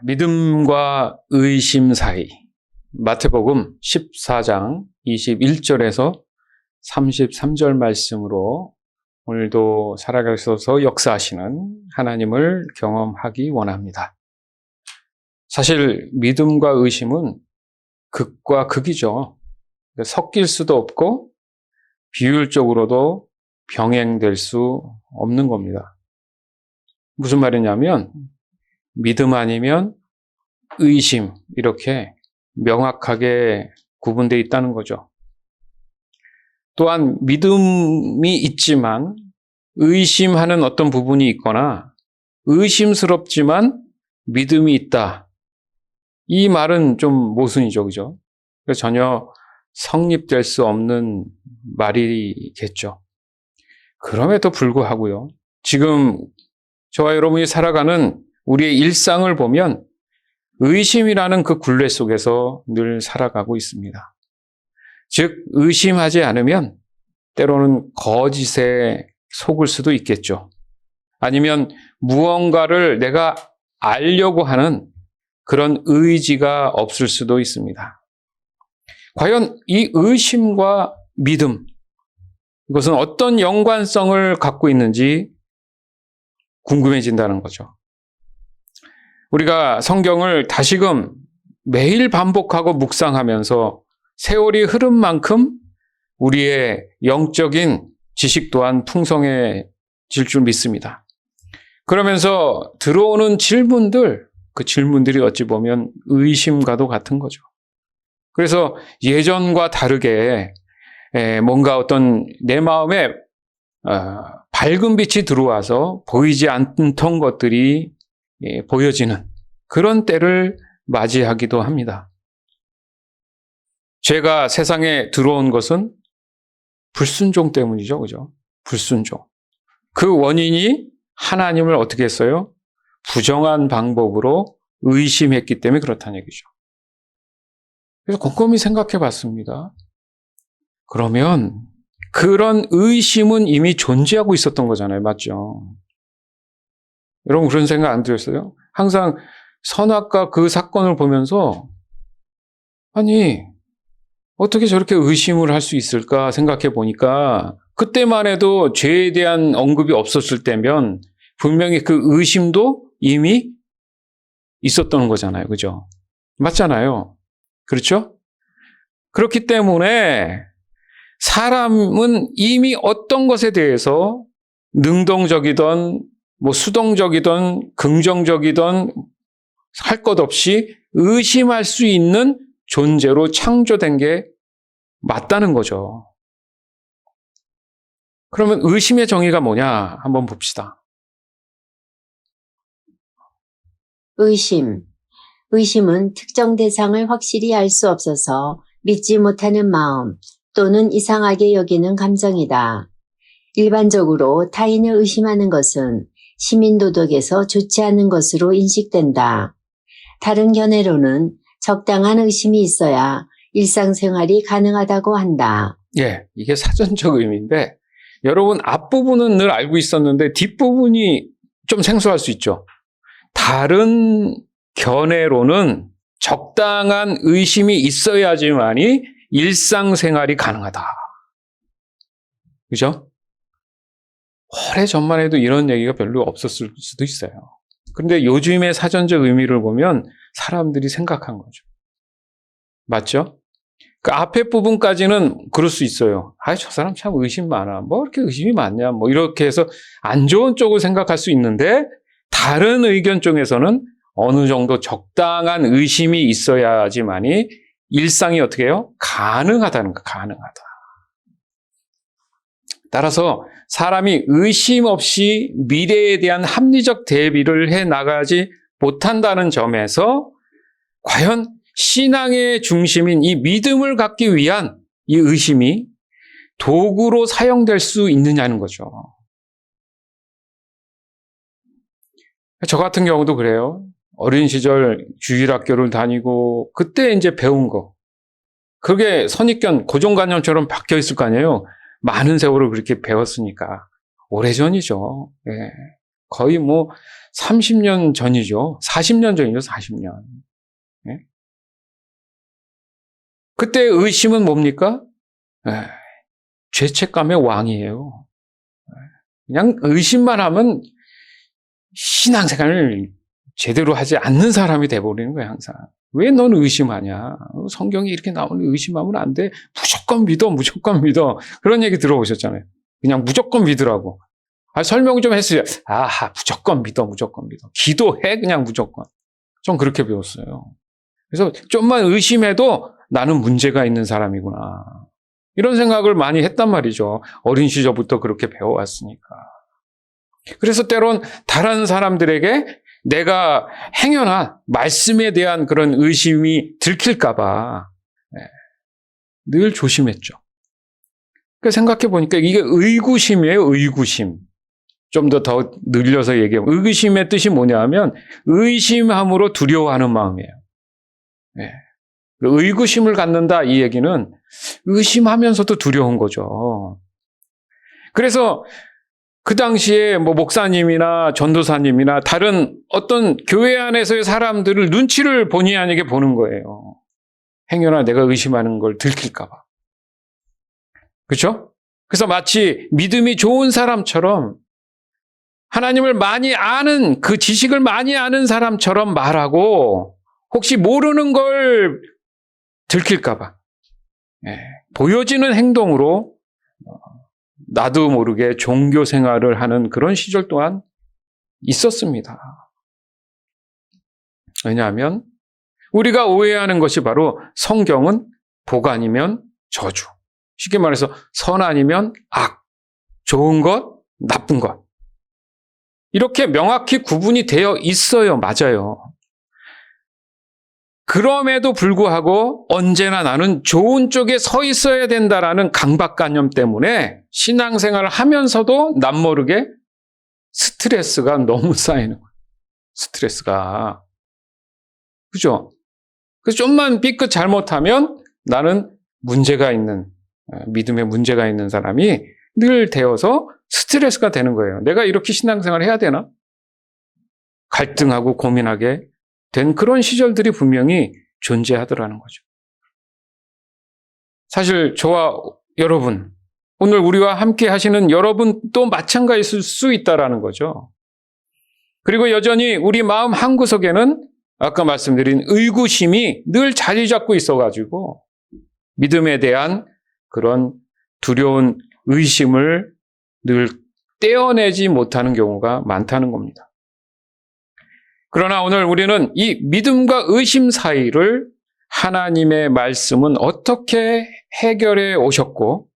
믿음과 의심 사이. 마태복음 14장 21절에서 33절 말씀으로 오늘도 살아가셔서 역사하시는 하나님을 경험하기 원합니다. 사실 믿음과 의심은 극과 극이죠. 섞일 수도 없고 비율적으로도 병행될 수 없는 겁니다. 무슨 말이냐면 믿음 아니면 의심, 이렇게 명확하게 구분되어 있다는 거죠. 또한 믿음이 있지만 의심하는 어떤 부분이 있거나 의심스럽지만 믿음이 있다. 이 말은 좀 모순이죠, 그죠? 그래서 전혀 성립될 수 없는 말이겠죠. 그럼에도 불구하고요, 지금 저와 여러분이 살아가는 우리의 일상을 보면 의심이라는 그 굴레 속에서 늘 살아가고 있습니다. 즉, 의심하지 않으면 때로는 거짓에 속을 수도 있겠죠. 아니면 무언가를 내가 알려고 하는 그런 의지가 없을 수도 있습니다. 과연 이 의심과 믿음, 이것은 어떤 연관성을 갖고 있는지 궁금해진다는 거죠. 우리가 성경을 다시금 매일 반복하고 묵상하면서 세월이 흐른 만큼 우리의 영적인 지식 또한 풍성해질 줄 믿습니다. 그러면서 들어오는 질문들, 그 질문들이 어찌 보면 의심과도 같은 거죠. 그래서 예전과 다르게 뭔가 어떤 내 마음에 밝은 빛이 들어와서 보이지 않던 것들이 보여지는 그런 때를 맞이하기도 합니다. 죄가 세상에 들어온 것은 불순종 때문이죠. 그죠? 불순종. 그 원인이 하나님을 어떻게 했어요? 부정한 방법으로 의심했기 때문에 그렇다는 얘기죠. 그래서 곰곰이 생각해 봤습니다. 그러면 그런 의심은 이미 존재하고 있었던 거잖아요. 맞죠? 여러분 그런 생각 안 들었어요? 항상 선악과 그 사건을 보면서 아니 어떻게 저렇게 의심을 할 수 있을까 생각해 보니까 그때만 해도 죄에 대한 언급이 없었을 때면 분명히 그 의심도 이미 있었던 거잖아요. 그죠? 맞잖아요. 그렇죠? 그렇기 때문에 사람은 이미 어떤 것에 대해서 능동적이든 수동적이든 긍정적이든 할 것 없이 의심할 수 있는 존재로 창조된 게 맞다는 거죠. 그러면 의심의 정의가 뭐냐? 한번 봅시다. 의심은 특정 대상을 확실히 알 수 없어서 믿지 못하는 마음 또는 이상하게 여기는 감정이다. 일반적으로 타인을 의심하는 것은 시민도덕에서 좋지 않은 것으로 인식된다. 다른 견해로는 적당한 의심이 있어야 일상생활이 가능하다고 한다. 이게 사전적 의미인데 여러분 앞부분은 늘 알고 있었는데 뒷부분이 좀 생소할 수 있죠. 다른 견해로는 적당한 의심이 있어야지만이 일상생활이 가능하다. 그죠? 오래전만 해도 이런 얘기가 별로 없었을 수도 있어요. 그런데 요즘의 사전적 의미를 보면 사람들이 생각한 거죠. 맞죠? 그 앞에 부분까지는 그럴 수 있어요. 저 사람 참 의심 많아. 이렇게 의심이 많냐. 이렇게 해서 안 좋은 쪽을 생각할 수 있는데 다른 의견 쪽에서는 어느 정도 적당한 의심이 있어야지만이 일상이 어떻게 해요? 가능하다는 거, 가능하다. 따라서 사람이 의심 없이 미래에 대한 합리적 대비를 해 나가지 못한다는 점에서 과연 신앙의 중심인 이 믿음을 갖기 위한 이 의심이 도구로 사용될 수 있느냐는 거죠. 저 같은 경우도 그래요. 어린 시절 주일학교를 다니고 그때 이제 배운 거. 그게 선입견, 고정관념처럼 박혀 있을 거 아니에요. 많은 세월을 그렇게 배웠으니까. 오래전이죠. 거의 뭐 30년 전이죠. 40년 전이죠, 40년. 예? 그때 의심은 뭡니까? 죄책감의 왕이에요. 그냥 의심만 하면 신앙생활을 제대로 하지 않는 사람이 돼버리는 거야, 항상. 왜 넌 의심하냐? 성경이 이렇게 나오는데 의심하면 안 돼. 무조건 믿어, 무조건 믿어. 그런 얘기 들어보셨잖아요. 그냥 무조건 믿으라고. 설명 좀 했어요. 무조건 믿어, 무조건 믿어. 기도해, 그냥 무조건. 전 그렇게 배웠어요. 그래서 좀만 의심해도 나는 문제가 있는 사람이구나. 이런 생각을 많이 했단 말이죠. 어린 시절부터 그렇게 배워왔으니까. 그래서 때론 다른 사람들에게 내가 행여나 말씀에 대한 그런 의심이 들킬까봐 늘 조심했죠. 그러니까 생각해 보니까 이게 의구심이에요, 의구심. 좀 더 늘려서 얘기하면 의구심의 뜻이 뭐냐 하면 의심함으로 두려워하는 마음이에요. 의구심을 갖는다 이 얘기는 의심하면서도 두려운 거죠. 그래서 그 당시에 뭐 목사님이나 전도사님이나 다른 어떤 교회 안에서의 사람들을 눈치를 본의 아니게 보는 거예요. 행여나 내가 의심하는 걸 들킬까 봐. 그렇죠? 그래서 마치 믿음이 좋은 사람처럼 하나님을 많이 아는 그 지식을 많이 아는 사람처럼 말하고 혹시 모르는 걸 들킬까 봐. 보여지는 행동으로 나도 모르게 종교 생활을 하는 그런 시절 또한 있었습니다. 왜냐하면 우리가 오해하는 것이 바로 성경은 복 아니면 저주. 쉽게 말해서 선 아니면 악, 좋은 것, 나쁜 것. 이렇게 명확히 구분이 되어 있어요. 맞아요. 그럼에도 불구하고 언제나 나는 좋은 쪽에 서 있어야 된다라는 강박관념 때문에 신앙생활을 하면서도 남모르게 스트레스가 너무 쌓이는 거예요. 스트레스가. 그죠? 그래서 좀만 삐끗 잘못하면 나는 문제가 있는, 믿음에 문제가 있는 사람이 늘 되어서 스트레스가 되는 거예요. 내가 이렇게 신앙생활을 해야 되나? 갈등하고 고민하게 된 그런 시절들이 분명히 존재하더라는 거죠. 사실 저와 여러분, 오늘 우리와 함께 하시는 여러분도 마찬가지일 수 있다라는 거죠. 그리고 여전히 우리 마음 한구석에는 아까 말씀드린 의구심이 늘 자리 잡고 있어가지고 믿음에 대한 그런 두려운 의심을 늘 떼어내지 못하는 경우가 많다는 겁니다. 그러나 오늘 우리는 이 믿음과 의심 사이를 하나님의 말씀은 어떻게 해결해 오셨고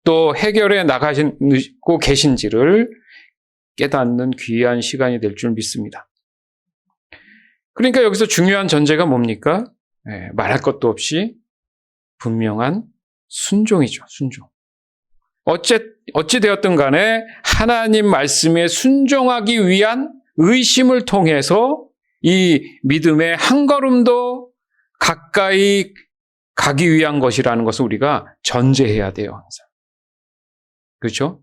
또 해결해 나가시고 계신지를 깨닫는 귀한 시간이 될 줄 믿습니다. 그러니까 여기서 중요한 전제가 뭡니까? 말할 것도 없이 분명한 순종이죠. 순종. 어찌 되었든 간에 하나님 말씀에 순종하기 위한 의심을 통해서 이 믿음의 한 걸음도 가까이 가기 위한 것이라는 것을 우리가 전제해야 돼요. 항상. 그렇죠?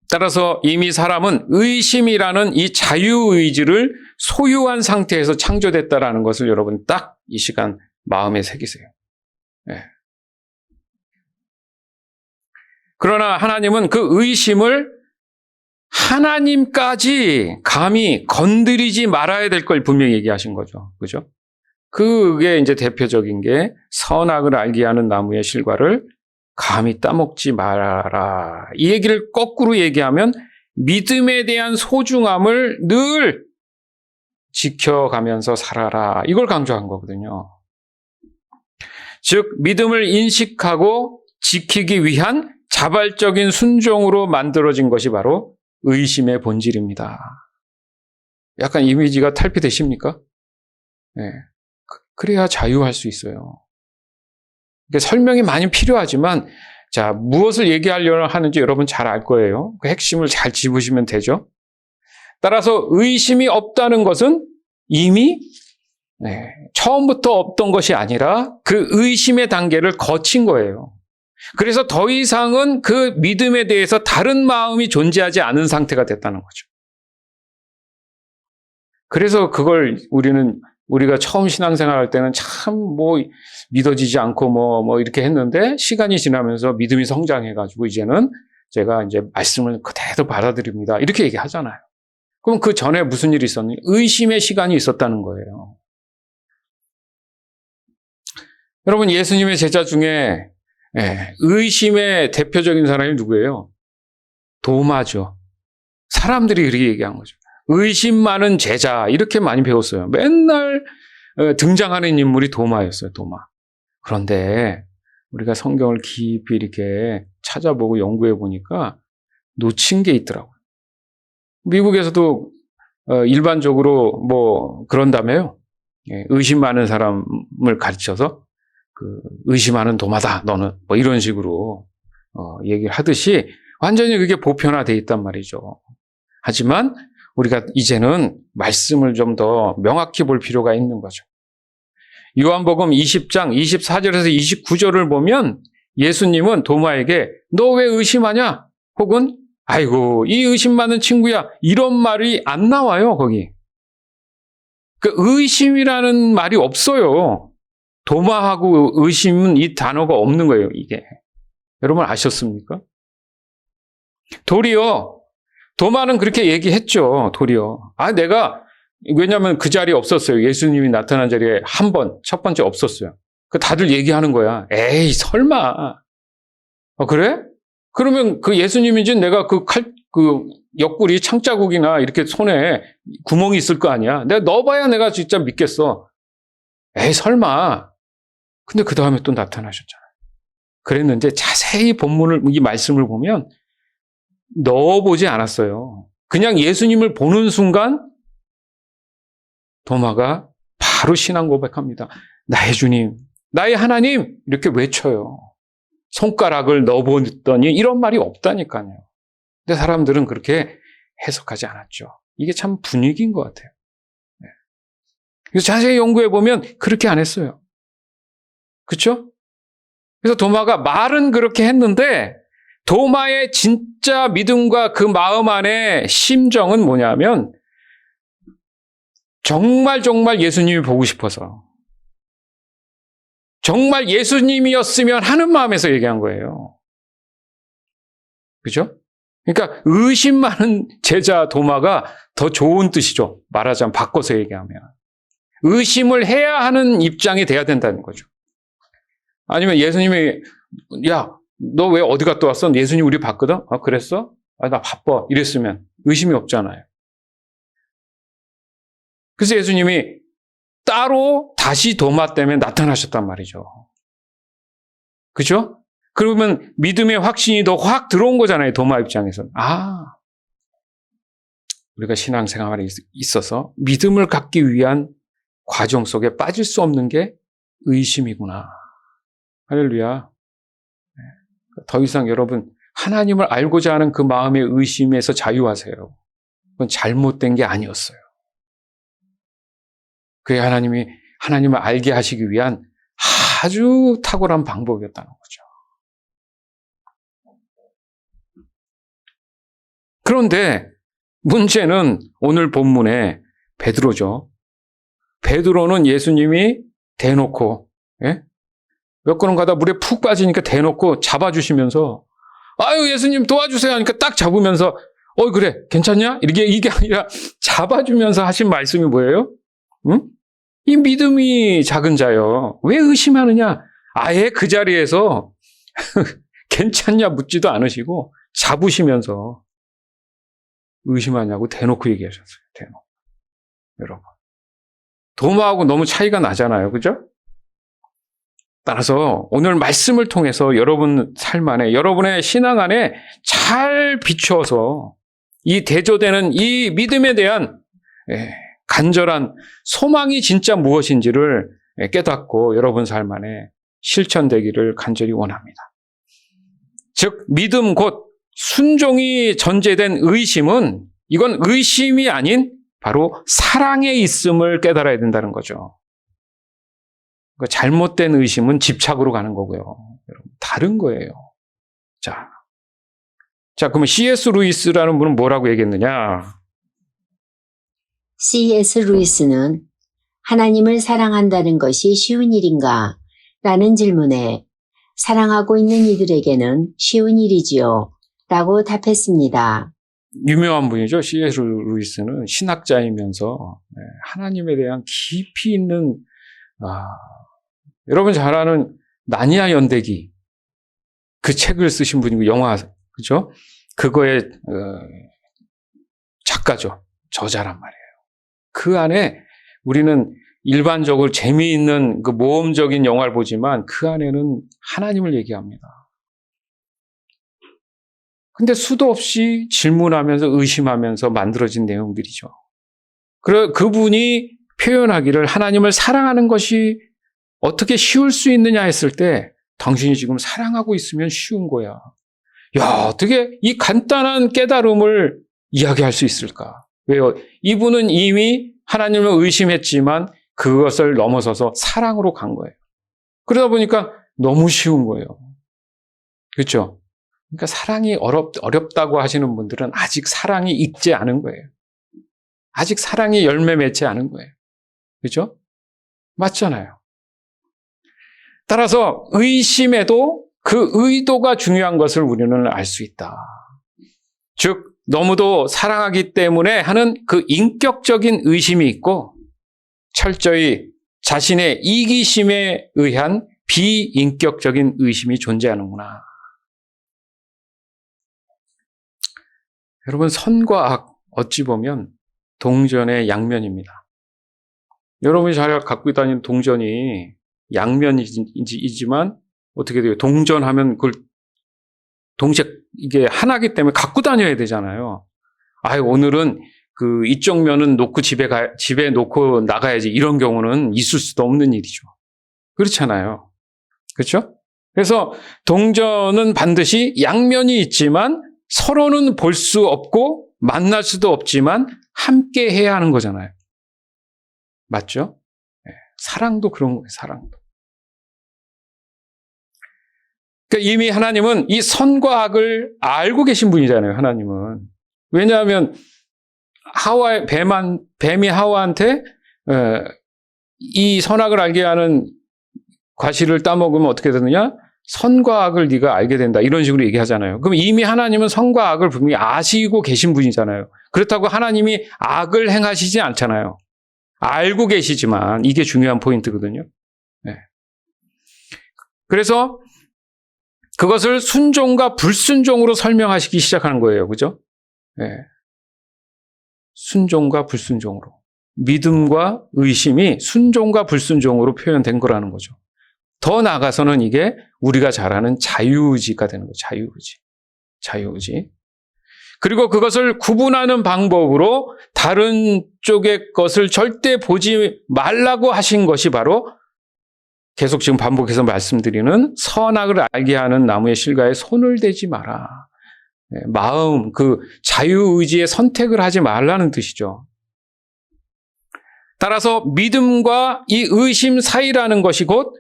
따라서 이미 사람은 의심이라는 이 자유의지를 소유한 상태에서 창조됐다라는 것을 여러분 딱 이 시간 마음에 새기세요. 그러나 하나님은 그 의심을 하나님까지 감히 건드리지 말아야 될 걸 분명히 얘기하신 거죠. 그죠? 그게 이제 대표적인 게 선악을 알게 하는 나무의 실과를 감히 따먹지 말아라. 이 얘기를 거꾸로 얘기하면 믿음에 대한 소중함을 늘 지켜가면서 살아라. 이걸 강조한 거거든요. 즉 믿음을 인식하고 지키기 위한 자발적인 순종으로 만들어진 것이 바로 의심의 본질입니다. 약간 이미지가 탈피되십니까? 그래야 자유할 수 있어요. 설명이 많이 필요하지만 자, 무엇을 얘기하려고 하는지 여러분 잘 알 거예요. 그 핵심을 잘 짚으시면 되죠. 따라서 의심이 없다는 것은 이미 처음부터 없던 것이 아니라 그 의심의 단계를 거친 거예요. 그래서 더 이상은 그 믿음에 대해서 다른 마음이 존재하지 않은 상태가 됐다는 거죠. 그래서 그걸 우리가 처음 신앙생활 할 때는 참 믿어지지 않고 뭐 이렇게 했는데 시간이 지나면서 믿음이 성장해가지고 이제는 제가 이제 말씀을 그대로 받아들입니다. 이렇게 얘기하잖아요. 그럼 그 전에 무슨 일이 있었니? 의심의 시간이 있었다는 거예요. 여러분, 예수님의 제자 중에 의심의 대표적인 사람이 누구예요? 도마죠. 사람들이 그렇게 얘기한 거죠. 의심 많은 제자, 이렇게 많이 배웠어요. 맨날 등장하는 인물이 도마였어요, 도마. 그런데 우리가 성경을 깊이 이렇게 찾아보고 연구해 보니까 놓친 게 있더라고요. 미국에서도 일반적으로 그런다며요. 의심 많은 사람을 가르쳐서 의심하는 도마다, 너는. 이런 식으로 얘기를 하듯이 완전히 그게 보편화되어 있단 말이죠. 하지만 우리가 이제는 말씀을 좀 더 명확히 볼 필요가 있는 거죠. 요한복음 20장 24절에서 29절을 보면 예수님은 도마에게 너 왜 의심하냐? 혹은 아이고 이 의심 많은 친구야, 이런 말이 안 나와요. 거기 그 의심이라는 말이 없어요. 도마하고 의심은 이 단어가 없는 거예요. 이게 여러분 아셨습니까? 도리어 도마는 그렇게 얘기했죠. 도리어 왜냐하면 그 자리에 없었어요. 예수님이 나타난 자리에 첫 번째 없었어요. 다들 얘기하는 거야. 에이 설마. 그래? 그러면 그 예수님인지 내가 그 옆구리 창자국이나 이렇게 손에 구멍이 있을 거 아니야. 내가 넣어봐야 내가 진짜 믿겠어. 에이 설마. 근데 그 다음에 또 나타나셨잖아요. 그랬는데 자세히 이 말씀을 보면 넣어보지 않았어요. 그냥 예수님을 보는 순간 도마가 바로 신앙 고백합니다. 나의 주님, 나의 하나님, 이렇게 외쳐요. 손가락을 넣어보더니 이런 말이 없다니까요. 근데 사람들은 그렇게 해석하지 않았죠. 이게 참 분위기인 것 같아요. 그래서 자세히 연구해 보면 그렇게 안 했어요. 그렇죠? 그래서 도마가 말은 그렇게 했는데 도마의 진짜 믿음과 그 마음 안에 심정은 뭐냐면 정말 예수님이 보고 싶어서, 정말 예수님이었으면 하는 마음에서 얘기한 거예요. 그죠? 그러니까 의심 많은 제자 도마가 더 좋은 뜻이죠. 말하자면 바꿔서 얘기하면. 의심을 해야 하는 입장이 돼야 된다는 거죠. 아니면 예수님이 야, 너 왜 어디 갔다 왔어? 예수님 우리 봤거든? 아, 그랬어? 아, 나 바빠. 이랬으면 의심이 없잖아요. 그래서 예수님이 따로 다시 도마 때문에 나타나셨단 말이죠. 그죠? 그러면 믿음의 확신이 더 확 들어온 거잖아요. 도마 입장에서는. 우리가 신앙생활에 있어서 믿음을 갖기 위한 과정 속에 빠질 수 없는 게 의심이구나. 할렐루야. 더 이상 여러분 하나님을 알고자 하는 그 마음의 의심에서 자유하세요. 그건 잘못된 게 아니었어요. 그게 하나님을 알게 하시기 위한 아주 탁월한 방법이었다는 거죠. 그런데 문제는 오늘 본문에 베드로죠. 베드로는 예수님이 대놓고 몇 걸음 가다 물에 푹 빠지니까 대놓고 잡아주시면서 아유 예수님 도와주세요 하니까 딱 잡으면서 그래 괜찮냐? 이게 아니라 잡아주면서 하신 말씀이 뭐예요? 응? 이 믿음이 작은 자여 왜 의심하느냐? 아예 그 자리에서 괜찮냐 묻지도 않으시고 잡으시면서 의심하냐고 대놓고 얘기하셨어요. 대놓고. 여러분 도마하고 너무 차이가 나잖아요. 그죠? 따라서 오늘 말씀을 통해서 여러분 삶 안에, 여러분의 신앙 안에 잘 비추어서 이 대조되는 이 믿음에 대한 간절한 소망이 진짜 무엇인지를 깨닫고 여러분 삶 안에 실천되기를 간절히 원합니다. 즉 믿음 곧 순종이 전제된 의심은 이건 의심이 아닌 바로 사랑에 있음을 깨달아야 된다는 거죠. 잘못된 의심은 집착으로 가는 거고요. 여러분, 다른 거예요. 자, 그러면 C.S. 루이스라는 분은 뭐라고 얘기했느냐? C.S. 루이스는 하나님을 사랑한다는 것이 쉬운 일인가? 라는 질문에 사랑하고 있는 이들에게는 쉬운 일이지요. 라고 답했습니다. 유명한 분이죠. C.S. 루이스는 신학자이면서 하나님에 대한 깊이 있는 여러분 잘 아는 나니아 연대기 그 책을 쓰신 분이고 영화 그죠? 그거의 작가죠. 저자란 말이에요. 그 안에 우리는 일반적으로 재미있는 그 모험적인 영화를 보지만 그 안에는 하나님을 얘기합니다. 근데 수도 없이 질문하면서 의심하면서 만들어진 내용들이죠. 그분이 표현하기를 하나님을 사랑하는 것이 어떻게 쉬울 수 있느냐 했을 때 당신이 지금 사랑하고 있으면 쉬운 거야. 야, 어떻게 이 간단한 깨달음을 이야기할 수 있을까? 왜요? 이분은 이미 하나님을 의심했지만 그것을 넘어서서 사랑으로 간 거예요. 그러다 보니까 너무 쉬운 거예요. 그렇죠? 그러니까 사랑이 어렵다고 하시는 분들은 아직 사랑이 익지 않은 거예요. 아직 사랑이 열매 맺지 않은 거예요. 그렇죠? 맞잖아요. 따라서 의심에도 그 의도가 중요한 것을 우리는 알 수 있다. 즉 너무도 사랑하기 때문에 하는 그 인격적인 의심이 있고 철저히 자신의 이기심에 의한 비인격적인 의심이 존재하는구나. 여러분, 선과 악 어찌 보면 동전의 양면입니다. 여러분이 잘 갖고 다니는 동전이 양면이지만 어떻게 돼요? 동전하면 그걸 동시에 이게 하나기 때문에 갖고 다녀야 되잖아요. 오늘은 그 이쪽 면은 놓고 집에 놓고 나가야지. 이런 경우는 있을 수도 없는 일이죠. 그렇잖아요. 그렇죠? 그래서 동전은 반드시 양면이 있지만 서로는 볼 수 없고 만날 수도 없지만 함께 해야 하는 거잖아요. 맞죠? 네. 사랑도 그런 거예요. 사랑도. 그러니까 이미 하나님은 이 선과 악을 알고 계신 분이잖아요. 하나님은. 왜냐하면 뱀이 하와한테 이 선악을 알게 하는 과실을 따먹으면 어떻게 되느냐? 선과 악을 네가 알게 된다. 이런 식으로 얘기하잖아요. 그럼 이미 하나님은 선과 악을 분명히 아시고 계신 분이잖아요. 그렇다고 하나님이 악을 행하시지 않잖아요. 알고 계시지만 이게 중요한 포인트거든요. 네. 그래서 그것을 순종과 불순종으로 설명하시기 시작하는 거예요. 그죠? 네. 순종과 불순종으로. 믿음과 의심이 순종과 불순종으로 표현된 거라는 거죠. 더 나아가서는 이게 우리가 잘 아는 자유의지가 되는 거죠. 자유의지. 그리고 그것을 구분하는 방법으로 다른 쪽의 것을 절대 보지 말라고 하신 것이 바로 계속 지금 반복해서 말씀드리는 선악을 알게 하는 나무의 실과에 손을 대지 마라. 마음, 그 자유의지의 선택을 하지 말라는 뜻이죠. 따라서 믿음과 이 의심 사이라는 것이 곧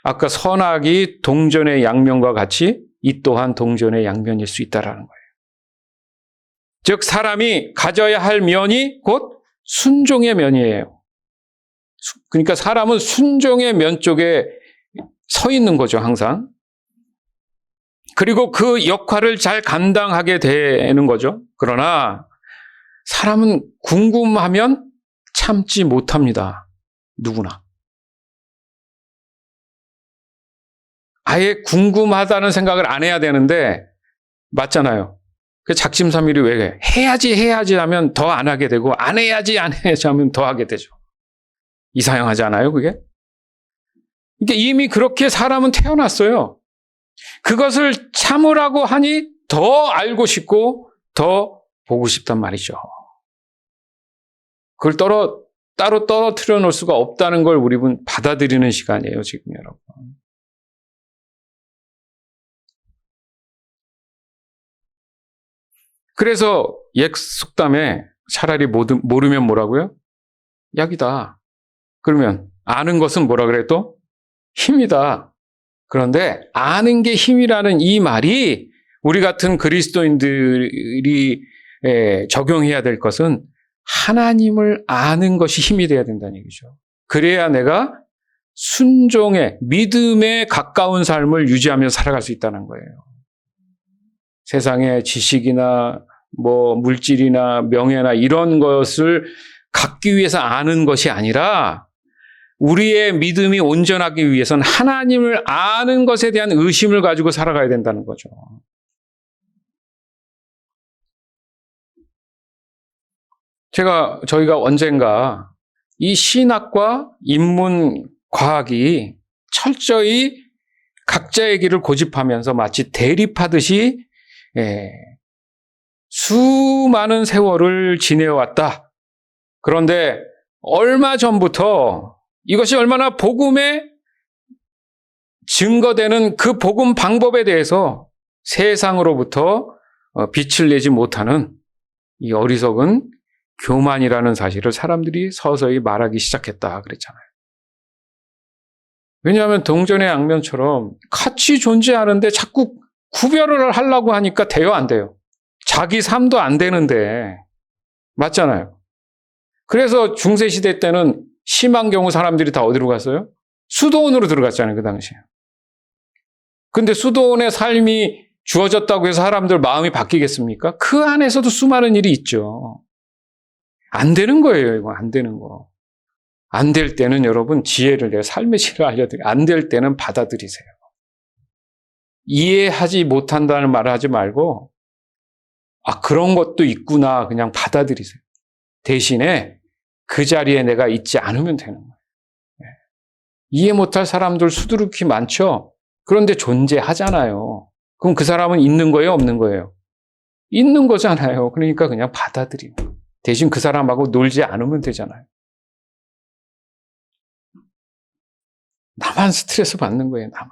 아까 선악이 동전의 양면과 같이 이 또한 동전의 양면일 수 있다라는 거예요. 즉 사람이 가져야 할 면이 곧 순종의 면이에요. 그러니까 사람은 순종의 면 쪽에 서 있는 거죠, 항상. 그리고 그 역할을 잘 감당하게 되는 거죠. 그러나 사람은 궁금하면 참지 못합니다. 누구나. 아예 궁금하다는 생각을 안 해야 되는데 맞잖아요. 그 작심삼일이 왜 해야지 하면 더 안 하게 되고 안 해야지 하면 더 하게 되죠. 이상하지 않아요, 그게? 그러니까 이미 그렇게 사람은 태어났어요. 그것을 참으라고 하니 더 알고 싶고 더 보고 싶단 말이죠. 그걸 따로 떨어뜨려 놓을 수가 없다는 걸 우리는 받아들이는 시간이에요, 지금 여러분. 그래서 옛 속담에 차라리 모르면 뭐라고요? 약이다. 그러면 아는 것은 뭐라 그래 또? 힘이다. 그런데 아는 게 힘이라는 이 말이 우리 같은 그리스도인들이 적용해야 될 것은 하나님을 아는 것이 힘이 돼야 된다는 얘기죠. 그래야 내가 순종의 믿음에 가까운 삶을 유지하며 살아갈 수 있다는 거예요. 세상의 지식이나 뭐 물질이나 명예나 이런 것을 갖기 위해서 아는 것이 아니라 우리의 믿음이 온전하기 위해서는 하나님을 아는 것에 대한 의심을 가지고 살아가야 된다는 거죠. 저희가 언젠가 이 신학과 인문과학이 철저히 각자의 길을 고집하면서 마치 대립하듯이 수많은 세월을 지내왔다. 그런데 얼마 전부터 이것이 얼마나 복음에 증거되는 그 복음 방법에 대해서 세상으로부터 빛을 내지 못하는 이 어리석은 교만이라는 사실을 사람들이 서서히 말하기 시작했다 그랬잖아요. 왜냐하면 동전의 양면처럼 같이 존재하는데 자꾸 구별을 하려고 하니까 돼요, 안 돼요? 자기 삶도 안 되는데. 맞잖아요. 그래서 중세시대 때는 심한 경우 사람들이 다 어디로 갔어요? 수도원으로 들어갔잖아요, 그 당시에. 근데 수도원의 삶이 주어졌다고 해서 사람들 마음이 바뀌겠습니까? 그 안에서도 수많은 일이 있죠. 안 되는 거예요, 이거. 안 되는 거. 안 될 때는 여러분 지혜를 내가 삶의 지혜를 알려드려요. 안 될 때는 받아들이세요. 이해하지 못한다는 말을 하지 말고 그런 것도 있구나 그냥 받아들이세요. 대신에 그 자리에 내가 있지 않으면 되는 거예요. 이해 못할 사람들 수두룩히 많죠. 그런데 존재하잖아요. 그럼 그 사람은 있는 거예요, 없는 거예요? 있는 거잖아요. 그러니까 그냥 받아들이는 거예요. 대신 그 사람하고 놀지 않으면 되잖아요. 나만 스트레스 받는 거예요, 나만.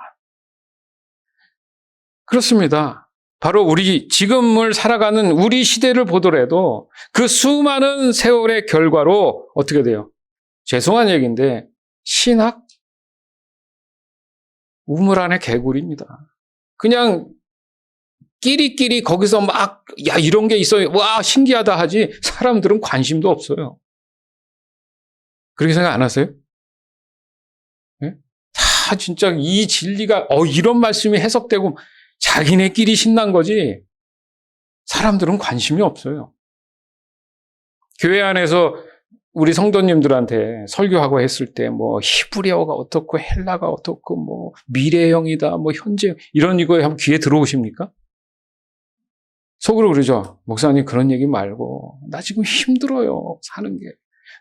그렇습니다. 바로 우리 지금을 살아가는 우리 시대를 보더라도 그 수많은 세월의 결과로 어떻게 돼요? 죄송한 얘기인데 신학? 우물 안의 개구리입니다. 그냥 끼리끼리 거기서 막 야 이런 게 있어요. 와 신기하다 하지 사람들은 관심도 없어요. 그렇게 생각 안 하세요? 네? 다 진짜 이 진리가 이런 말씀이 해석되고 자기네끼리 신난 거지 사람들은 관심이 없어요. 교회 안에서 우리 성도님들한테 설교하고 했을 때 뭐 히브리어가 어떻고 헬라가 어떻고 뭐 미래형이다 뭐 현재 이런 이거에 한번 귀에 들어오십니까? 속으로 그러죠. 목사님 그런 얘기 말고 나 지금 힘들어요. 사는 게.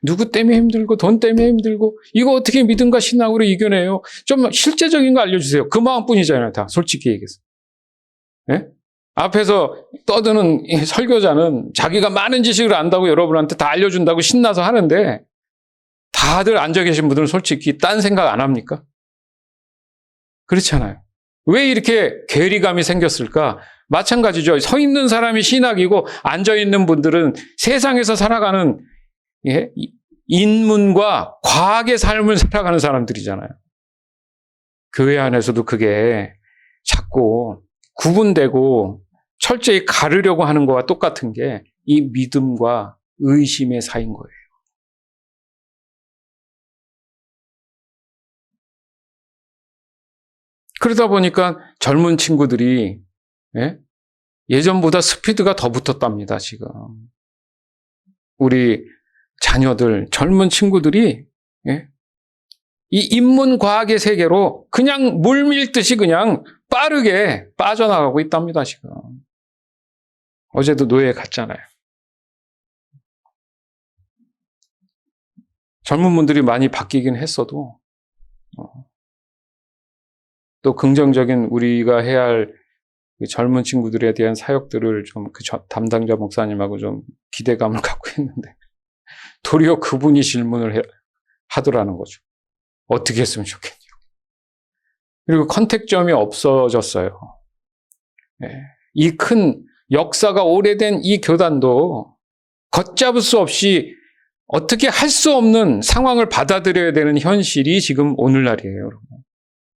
누구 때문에 힘들고 돈 때문에 힘들고 이거 어떻게 믿음과 신앙으로 이겨내요? 좀 실제적인 거 알려주세요. 그 마음뿐이잖아요. 다 솔직히 얘기해서. 네? 앞에서 떠드는 설교자는 자기가 많은 지식을 안다고 여러분한테 다 알려준다고 신나서 하는데 다들 앉아 계신 분들은 솔직히 딴 생각 안 합니까? 그렇잖아요. 왜 이렇게 괴리감이 생겼을까? 마찬가지죠. 서 있는 사람이 신학이고 앉아 있는 분들은 세상에서 살아가는 인문과 과학의 삶을 살아가는 사람들이잖아요. 교회 안에서도 그게 자꾸 구분되고 철저히 가르려고 하는 거와 똑같은 게 이 믿음과 의심의 사이인 거예요. 그러다 보니까 젊은 친구들이 예전보다 스피드가 더 붙었답니다, 지금. 우리 자녀들, 젊은 친구들이 이 인문과학의 세계로 그냥 물밀듯이 그냥 빠르게 빠져나가고 있답니다, 지금. 어제도 노예 갔잖아요. 젊은 분들이 많이 바뀌긴 했어도 또 긍정적인 우리가 해야 할 젊은 친구들에 대한 사역들을 좀 그 담당자 목사님하고 좀 기대감을 갖고 있는데 도리어 그분이 질문을 하더라는 거죠. 어떻게 했으면 좋겠냐. 그리고 컨택점이 없어졌어요. 이 큰 역사가 오래된 이 교단도 걷잡을 수 없이 어떻게 할 수 없는 상황을 받아들여야 되는 현실이 지금 오늘날이에요, 여러분.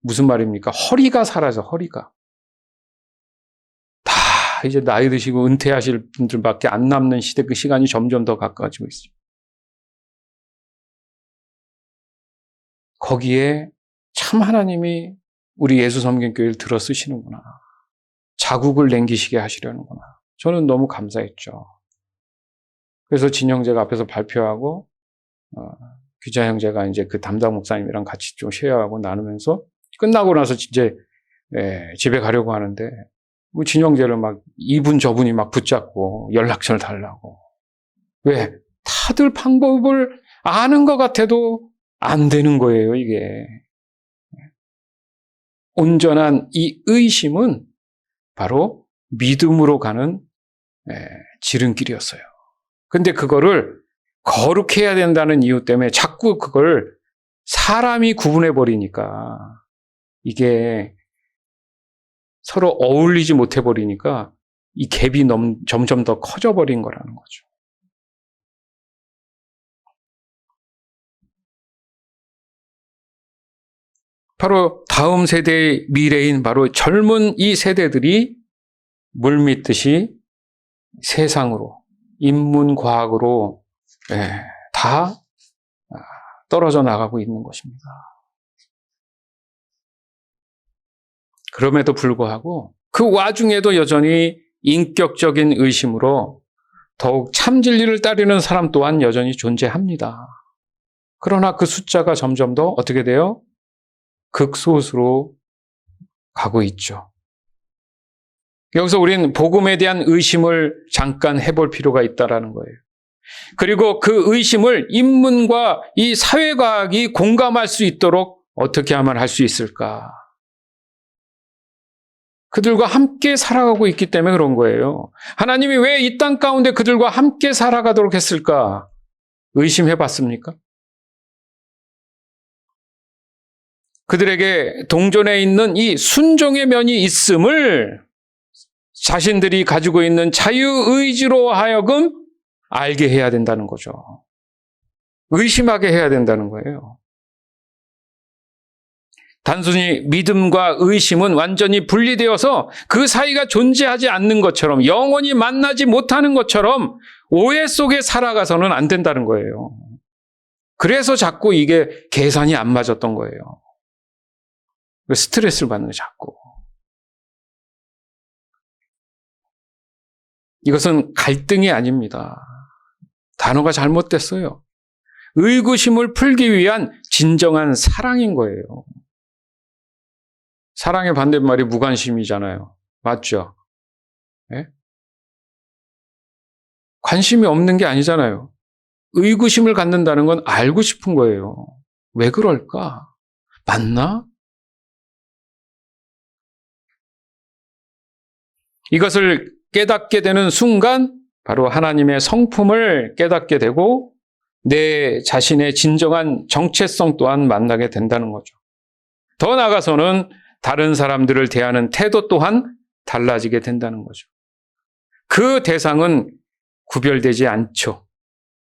무슨 말입니까? 허리가 사라져, 허리가. 다 이제 나이 드시고 은퇴하실 분들밖에 안 남는 시대, 그 시간이 점점 더 가까워지고 있습니다. 거기에 참 하나님이 우리 예수섬김교회를 들어 쓰시는구나. 자국을 남기시게 하시려는구나. 저는 너무 감사했죠. 그래서 진형제가 앞에서 발표하고 규자 형제가 이제 그 담당 목사님이랑 같이 좀 쉐어하고 나누면서 끝나고 나서 이제 집에 가려고 하는데 진형제를 막 이분 저분이 막 붙잡고 연락처를 달라고. 왜? 다들 방법을 아는 것 같아도 안 되는 거예요, 이게. 온전한 이 의심은 바로 믿음으로 가는 지름길이었어요. 근데 그거를 거룩해야 된다는 이유 때문에 자꾸 그걸 사람이 구분해 버리니까 이게 서로 어울리지 못해 버리니까 이 갭이 점점 더 커져 버린 거라는 거죠. 바로 다음 세대의 미래인 바로 젊은 이 세대들이 물밀듯이 세상으로, 인문과학으로 다 떨어져 나가고 있는 것입니다. 그럼에도 불구하고 그 와중에도 여전히 인격적인 의심으로 더욱 참 진리를 따르는 사람 또한 여전히 존재합니다. 그러나 그 숫자가 점점 더 어떻게 돼요? 극소수로 가고 있죠. 여기서 우리는 복음에 대한 의심을 잠깐 해볼 필요가 있다는 거예요. 그리고 그 의심을 인문과 이 사회과학이 공감할 수 있도록 어떻게 하면 할 수 있을까? 그들과 함께 살아가고 있기 때문에 그런 거예요. 하나님이 왜 이 땅 가운데 그들과 함께 살아가도록 했을까? 의심해 봤습니까? 그들에게 동전에 있는 이 순종의 면이 있음을 자신들이 가지고 있는 자유의지로 하여금 알게 해야 된다는 거죠. 의심하게 해야 된다는 거예요. 단순히 믿음과 의심은 완전히 분리되어서 그 사이가 존재하지 않는 것처럼 영원히 만나지 못하는 것처럼 오해 속에 살아가서는 안 된다는 거예요. 그래서 자꾸 이게 계산이 안 맞았던 거예요. 스트레스를 받는 거예요, 자꾸. 이것은 갈등이 아닙니다. 단어가 잘못됐어요. 의구심을 풀기 위한 진정한 사랑인 거예요. 사랑의 반대말이 무관심이잖아요. 맞죠? 네? 관심이 없는 게 아니잖아요. 의구심을 갖는다는 건 알고 싶은 거예요. 왜 그럴까? 맞나? 이것을 깨닫게 되는 순간 바로 하나님의 성품을 깨닫게 되고 내 자신의 진정한 정체성 또한 만나게 된다는 거죠. 더 나아가서는 다른 사람들을 대하는 태도 또한 달라지게 된다는 거죠. 그 대상은 구별되지 않죠.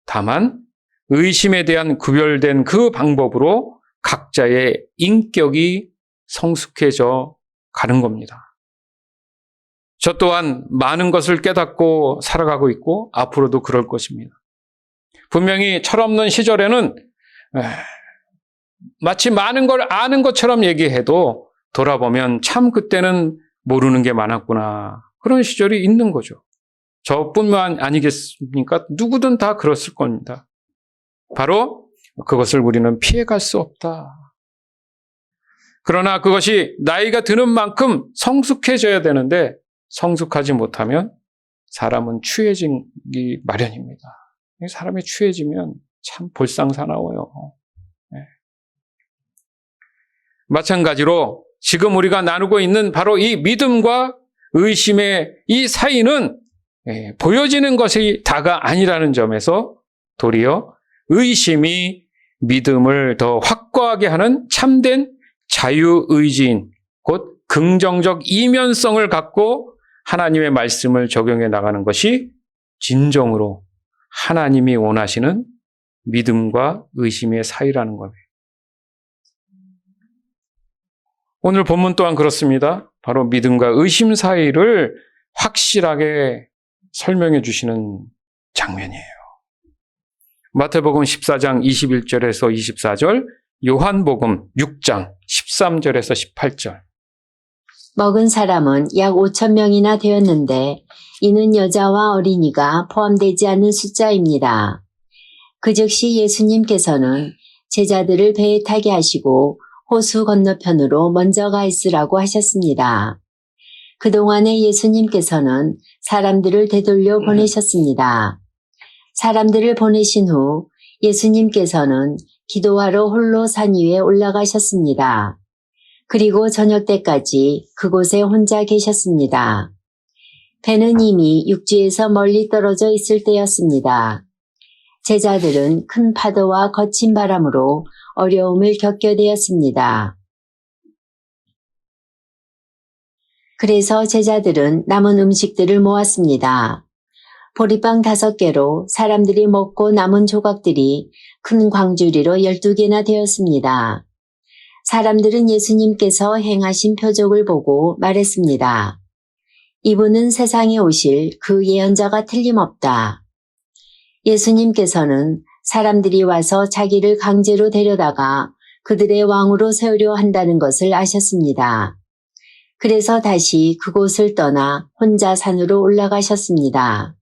다만 의심에 대한 구별된 그 방법으로 각자의 인격이 성숙해져 가는 겁니다. 저 또한 많은 것을 깨닫고 살아가고 있고 앞으로도 그럴 것입니다. 분명히 철없는 시절에는 마치 많은 걸 아는 것처럼 얘기해도 돌아보면 참 그때는 모르는 게 많았구나. 그런 시절이 있는 거죠. 저뿐만 아니겠습니까? 누구든 다 그랬을 겁니다. 바로 그것을 우리는 피해갈 수 없다. 그러나 그것이 나이가 드는 만큼 성숙해져야 되는데 성숙하지 못하면 사람은 추해지기 마련입니다. 사람이 추해지면 참 볼상사나워요. 네. 마찬가지로 지금 우리가 나누고 있는 바로 이 믿음과 의심의 이 사이는 보여지는 것이 다가 아니라는 점에서 도리어 의심이 믿음을 더 확고하게 하는 참된 자유의지인 곧 긍정적 이면성을 갖고 하나님의 말씀을 적용해 나가는 것이 진정으로 하나님이 원하시는 믿음과 의심의 사이라는 겁니다. 오늘 본문 또한 그렇습니다. 바로 믿음과 의심 사이를 확실하게 설명해 주시는 장면이에요. 마태복음 14장 21절에서 24절, 요한복음 6장 13절에서 18절. 먹은 사람은 약 5천 명이나 되었는데 이는 여자와 어린이가 포함되지 않는 숫자입니다. 그 즉시 예수님께서는 제자들을 배에 타게 하시고 호수 건너편으로 먼저 가 있으라고 하셨습니다. 그동안에 예수님께서는 사람들을 되돌려 보내셨습니다. 사람들을 보내신 후 예수님께서는 기도하러 홀로 산 위에 올라가셨습니다. 그리고 저녁 때까지 그곳에 혼자 계셨습니다. 배는 이미 육지에서 멀리 떨어져 있을 때였습니다. 제자들은 큰 파도와 거친 바람으로 어려움을 겪게 되었습니다. 그래서 제자들은 남은 음식들을 모았습니다. 보리빵 5개로 사람들이 먹고 남은 조각들이 큰 광주리로 12개나 되었습니다. 사람들은 예수님께서 행하신 표적을 보고 말했습니다. 이분은 세상에 오실 그 예언자가 틀림없다. 예수님께서는 사람들이 와서 자기를 강제로 데려다가 그들의 왕으로 세우려 한다는 것을 아셨습니다. 그래서 다시 그곳을 떠나 혼자 산으로 올라가셨습니다.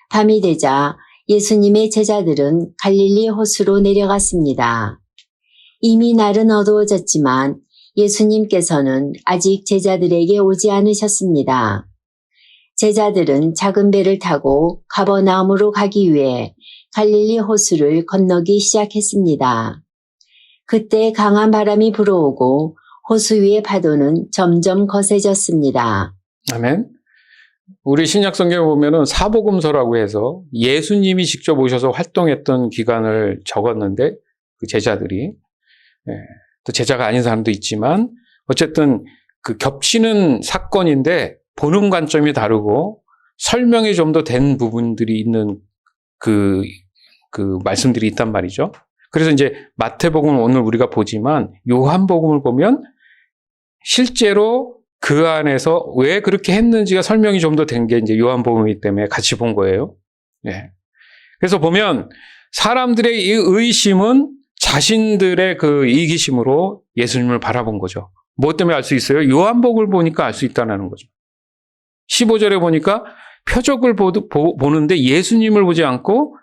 밤이 되자 예수님의 제자들은 갈릴리 호수로 내려갔습니다. 이미 날은 어두워졌지만 예수님께서는 아직 제자들에게 오지 않으셨습니다. 제자들은 작은 배를 타고 가버나움으로 가기 위해 갈릴리 호수를 건너기 시작했습니다. 그때 강한 바람이 불어오고 호수 위의 파도는 점점 거세졌습니다. 아멘. 우리 신약 성경에 보면은 사복음서라고 해서 예수님이 직접 오셔서 활동했던 기간을 적었는데 그 제자들이 또 제자가 아닌 사람도 있지만 어쨌든 그 겹치는 사건인데 보는 관점이 다르고 설명이 좀 더 된 부분들이 있는 그 말씀들이 있단 말이죠. 그래서 이제 마태복음을 오늘 우리가 보지만 요한복음을 보면 실제로 그 안에서 왜 그렇게 했는지가 설명이 좀 더 된 게 이제 요한복음이기 때문에 같이 본 거예요. 예. 그래서 보면 사람들의 이 의심은 자신들의 그 이기심으로 예수님을 바라본 거죠. 뭐 때문에 알 수 있어요? 요한복음을 보니까 알 수 있다는 거죠. 15절에 보니까 표적을 보는데 예수님을 보지 않고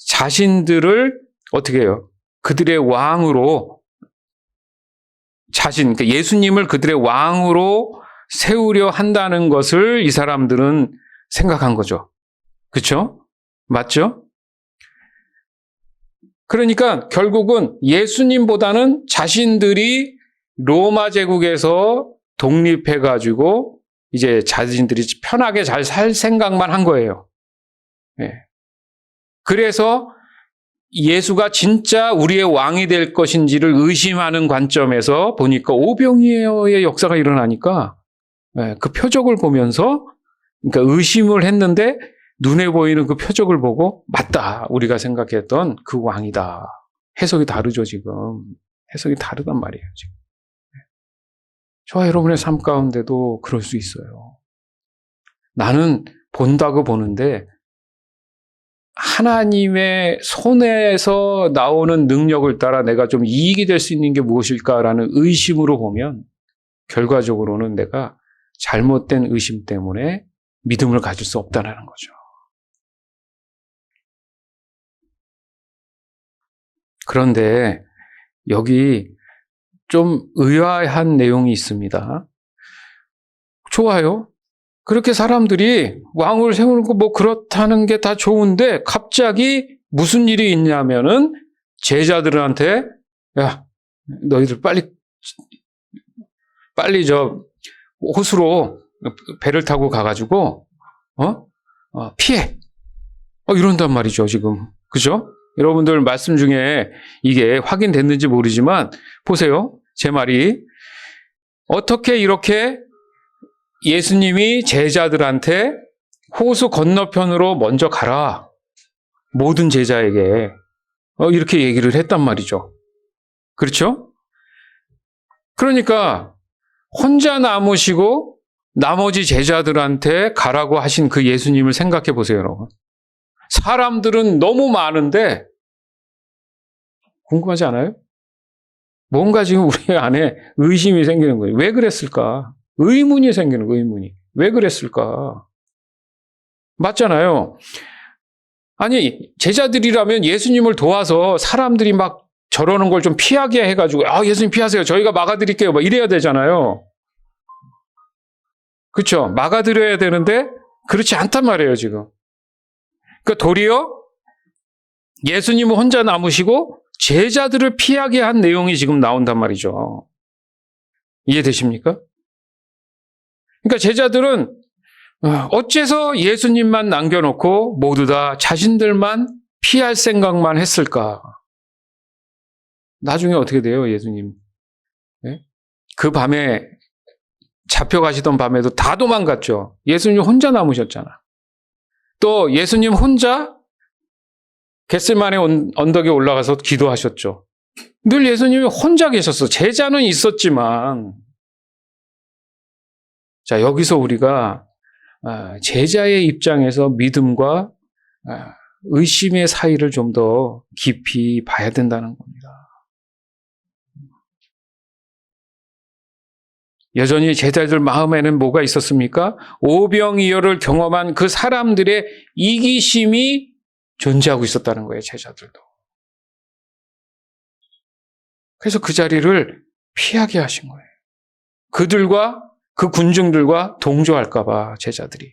자신들을 어떻게 해요? 그들의 왕으로 그러니까 예수님을 그들의 왕으로 세우려 한다는 것을 이 사람들은 생각한 거죠. 그렇죠? 맞죠? 그러니까 결국은 예수님보다는 자신들이 로마 제국에서 독립해가지고 이제 자신들이 편하게 잘 살 생각만 한 거예요. 예. 그래서 예수가 진짜 우리의 왕이 될 것인지를 의심하는 관점에서 보니까 오병이어의 역사가 일어나니까 그 표적을 보면서 그러니까 의심을 했는데 눈에 보이는 그 표적을 보고 맞다. 우리가 생각했던 그 왕이다. 해석이 다르죠, 지금. 해석이 다르단 말이에요, 지금. 저와 여러분의 삶 가운데도 그럴 수 있어요. 나는 본다고 보는데 하나님의 손에서 나오는 능력을 따라 내가 좀 이익이 될 수 있는 게 무엇일까라는 의심으로 보면 결과적으로는 내가 잘못된 의심 때문에 믿음을 가질 수 없다는 거죠. 그런데 여기 좀 의아한 내용이 있습니다. 좋아요. 그렇게 사람들이 왕을 세우는 거 뭐 그렇다는 게 다 좋은데 갑자기 무슨 일이 있냐면은 제자들한테 야, 너희들 빨리 저 호수로 배를 타고 가가지고 피해. 이런단 말이죠, 지금. 그죠? 여러분들 말씀 중에 이게 확인됐는지 모르지만 보세요. 제 말이 어떻게 이렇게 예수님이 제자들한테 호수 건너편으로 먼저 가라. 모든 제자에게 이렇게 얘기를 했단 말이죠. 그렇죠? 그러니까 혼자 남으시고 나머지 제자들한테 가라고 하신 그 예수님을 생각해 보세요, 여러분. 사람들은 너무 많은데 궁금하지 않아요? 뭔가 지금 우리 안에 의심이 생기는 거예요. 왜 그랬을까? 의문이 생기는 거예요, 의문이. 왜 그랬을까? 맞잖아요. 아니, 제자들이라면 예수님을 도와서 사람들이 막 저러는 걸 좀 피하게 해가지고, 예수님 피하세요. 저희가 막아드릴게요. 막 이래야 되잖아요. 그렇죠? 막아드려야 되는데 그렇지 않단 말이에요, 지금. 그러니까 도리어 예수님은 혼자 남으시고 제자들을 피하게 한 내용이 지금 나온단 말이죠. 이해되십니까? 그러니까 제자들은 어째서 예수님만 남겨놓고 모두 다 자신들만 피할 생각만 했을까? 나중에 어떻게 돼요, 예수님? 네? 그 밤에 잡혀가시던 밤에도 다 도망갔죠. 예수님 혼자 남으셨잖아. 또 예수님 혼자 겟세마네 언덕에 올라가서 기도하셨죠. 늘 예수님이 혼자 계셨어. 제자는 있었지만. 자, 여기서 우리가 제자의 입장에서 믿음과 의심의 사이를 좀 더 깊이 봐야 된다는 겁니다. 여전히 제자들 마음에는 뭐가 있었습니까? 오병이어를 경험한 그 사람들의 이기심이 존재하고 있었다는 거예요, 제자들도. 그래서 그 자리를 피하게 하신 거예요. 그들과 그 군중들과 동조할까 봐 제자들이.